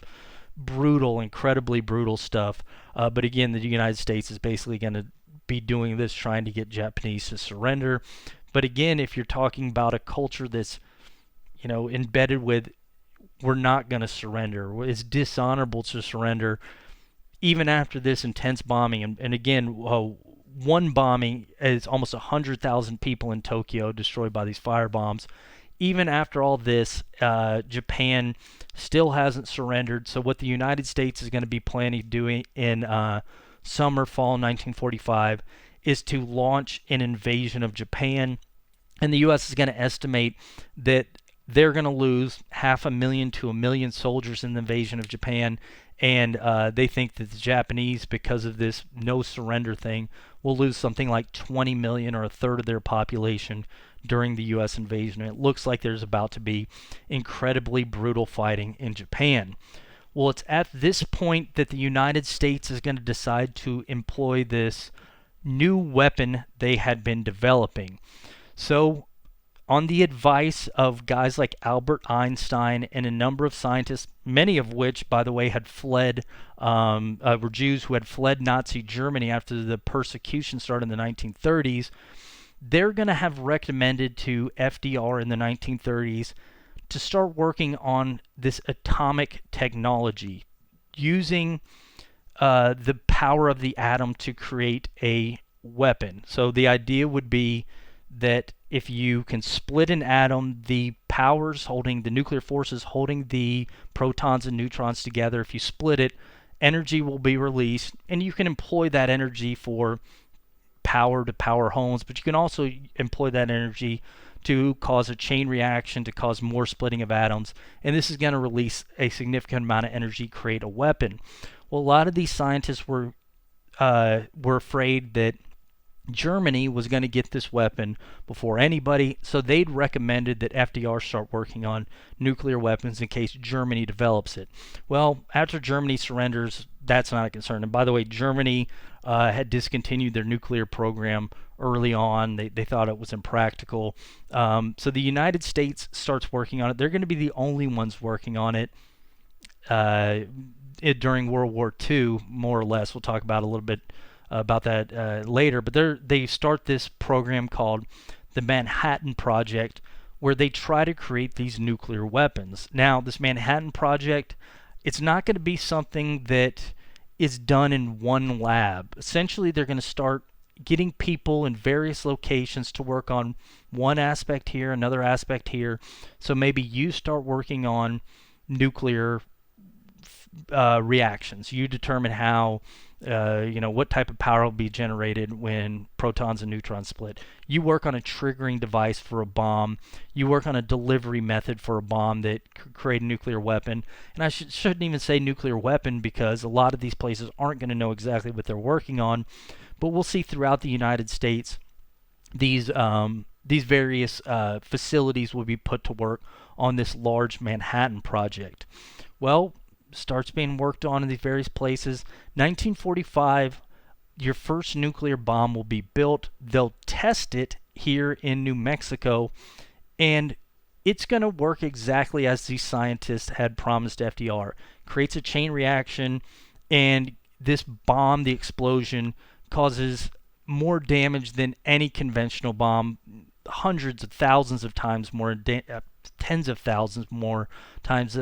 Brutal, incredibly brutal stuff. But again, the United States is basically going to be doing this, trying to get Japanese to surrender. But again, if you're talking about a culture that's, embedded with, we're not going to surrender, it's dishonorable to surrender, even after this intense bombing. And again, one bombing is almost 100,000 people in Tokyo destroyed by these fire bombs. Even after all this, Japan still hasn't surrendered. So what the United States is going to be planning doing in summer, fall 1945 is to launch an invasion of Japan. And the U.S. is going to estimate that they're going to lose 500,000 to 1 million soldiers in the invasion of Japan. And they think that the Japanese, because of this no surrender thing, will lose something like 20 million, or a third of their population, during the U.S. invasion. And it looks like there's about to be incredibly brutal fighting in Japan. Well, it's at this point that the United States is going to decide to employ this new weapon they had been developing. So, on the advice of guys like Albert Einstein and a number of scientists, many of which, by the way, had fled, were Jews who had fled Nazi Germany after the persecution started in the 1930s, they're going to have recommended to FDR in the 1930s to start working on this atomic technology, using the power of the atom to create a weapon. So the idea would be that if you can split an atom, the powers holding the nuclear forces holding the protons and neutrons together, if you split it, energy will be released, and you can employ that energy for power to power homes, but you can also employ that energy to cause a chain reaction, to cause more splitting of atoms, and this is going to release a significant amount of energy, create a weapon. Well, a lot of these scientists were afraid that Germany was going to get this weapon before anybody, so they'd recommended that FDR start working on nuclear weapons in case Germany develops it. Well, after Germany surrenders, that's not a concern. And by the way, Germany had discontinued their nuclear program early on. They thought it was impractical. So the United States starts working on it. They're going to be the only ones working on it during World War II, more or less. We'll talk about a little bit about that later, but they start this program called the Manhattan Project, where they try to create these nuclear weapons. Now, this Manhattan Project, it's not going to be something that is done in one lab. Essentially, they're going to start getting people in various locations to work on one aspect here, another aspect here. So maybe you start working on nuclear reactions. You determine how what type of power will be generated when protons and neutrons split. You work on a triggering device for a bomb. You work on a delivery method for a bomb that could create a nuclear weapon. And I shouldn't even say nuclear weapon, because a lot of these places aren't going to know exactly what they're working on. But we'll see throughout the United States, these various facilities will be put to work on this large Manhattan Project. Well, starts being worked on in these various places. 1945, your first nuclear bomb will be built. They'll test it here in New Mexico, and it's going to work exactly as these scientists had promised FDR. Creates a chain reaction, and this bomb, the explosion, causes more damage than any conventional bomb, hundreds of thousands of times more, tens of thousands more times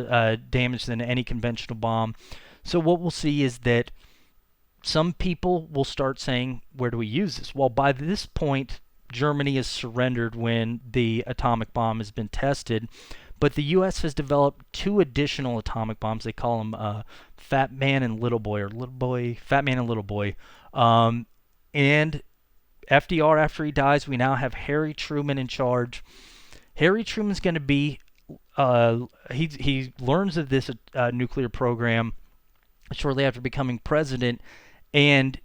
damage than any conventional bomb. So what we'll see is that some people will start saying, where do we use this? Well, by this point, Germany has surrendered when the atomic bomb has been tested, but the U.S. has developed 2 additional atomic bombs. They call them Fat Man and Little Boy, or Fat Man and Little Boy. And FDR, after he dies, we now have Harry Truman in charge. Harry Truman's going to be, he learns of this nuclear program shortly after becoming president, and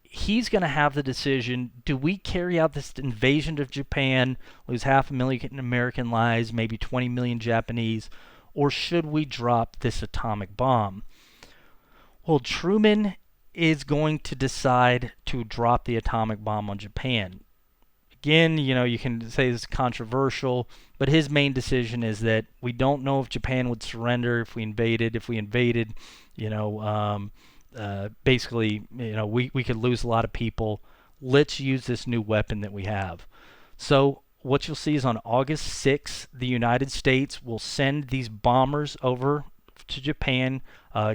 he's going to have the decision, do we carry out this invasion of Japan, lose 500,000 American lives, maybe 20 million Japanese, or should we drop this atomic bomb? Well, Truman is going to decide to drop the atomic bomb on Japan. Again, you can say this is controversial, but his main decision is that we don't know if Japan would surrender if we invaded. If we invaded, you know, basically, we could lose a lot of people. Let's use this new weapon that we have. So what you'll see is on August 6th, the United States will send these bombers over to Japan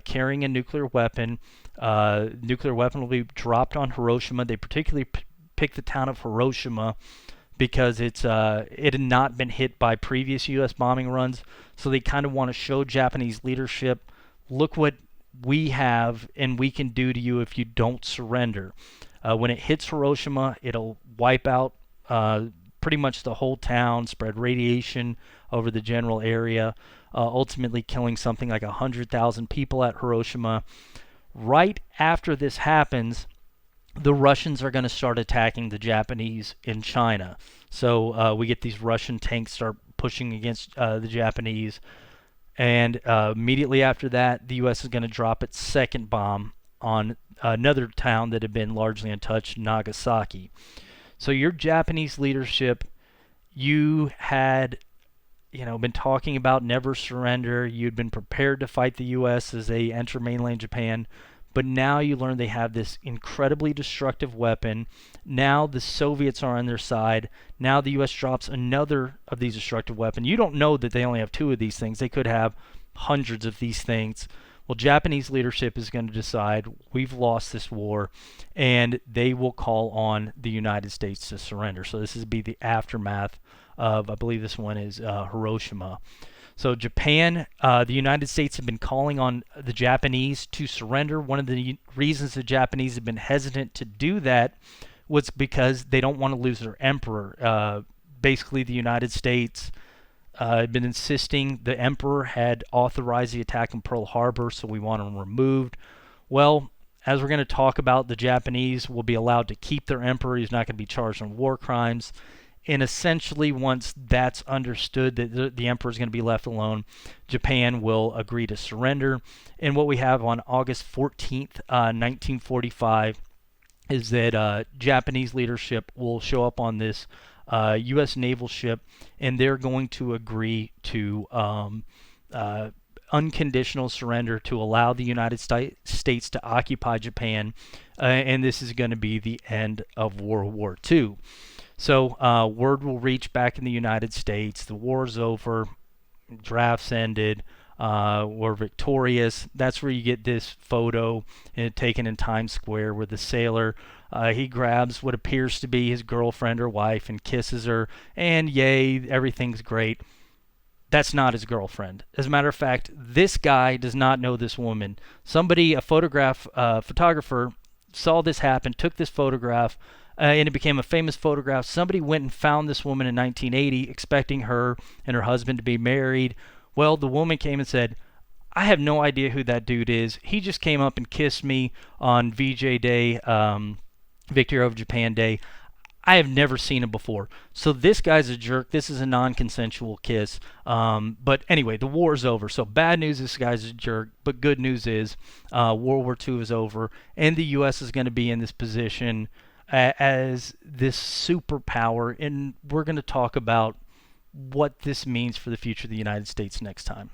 carrying a nuclear weapon. Nuclear weapon will be dropped on Hiroshima. They particularly picked the town of Hiroshima because it had not been hit by previous U.S. bombing runs. So they kind of want to show Japanese leadership, look what we have and we can do to you if you don't surrender. When it hits Hiroshima, it'll wipe out pretty much the whole town, spread radiation over the general area, ultimately killing something like 100,000 people at Hiroshima. Right after this happens, the Russians are going to start attacking the Japanese in China. So we get these Russian tanks start pushing against the Japanese. And immediately after that, the U.S. is going to drop its second bomb on another town that had been largely untouched, Nagasaki. So your Japanese leadership, you had been talking about never surrender. You'd been prepared to fight the U.S. as they enter mainland Japan. But now you learn they have this incredibly destructive weapon. Now the Soviets are on their side. Now the U.S. drops another of these destructive weapons. You don't know that they only have two of these things. They could have hundreds of these things. Well, Japanese leadership is going to decide we've lost this war, and they will call on the United States to surrender. So this is be the aftermath of, I believe this one is Hiroshima. So Japan, the United States have been calling on the Japanese to surrender. One of the reasons the Japanese have been hesitant to do that was because they don't want to lose their emperor. Basically, the United States had been insisting the emperor had authorized the attack on Pearl Harbor, so we want him removed. Well, as we're going to talk about, the Japanese will be allowed to keep their emperor. He's not going to be charged on war crimes. And essentially, once that's understood that the emperor is going to be left alone, Japan will agree to surrender. And what we have on August 14th, 1945, is that Japanese leadership will show up on this U.S. naval ship, and they're going to agree to unconditional surrender to allow the United States to occupy Japan, and this is going to be the end of World War II. So word will reach back in the United States. The war's over. Drafts ended. We're victorious. That's where you get this photo taken in Times Square where the sailor, he grabs what appears to be his girlfriend or wife and kisses her. And yay, everything's great. That's not his girlfriend. As a matter of fact, this guy does not know this woman. Somebody, a photographer, saw this happen, took this photograph, and it became a famous photograph. Somebody went and found this woman in 1980, expecting her and her husband to be married. Well, the woman came and said, I have no idea who that dude is. He just came up and kissed me on VJ Day, Victory over Japan Day. I have never seen him before. So this guy's a jerk. This is a non-consensual kiss. But anyway, the war's over. So bad news, this guy's a jerk. But good news is World War II is over. And the U.S. is going to be in this position as this superpower. And we're going to talk about what this means for the future of the United States next time.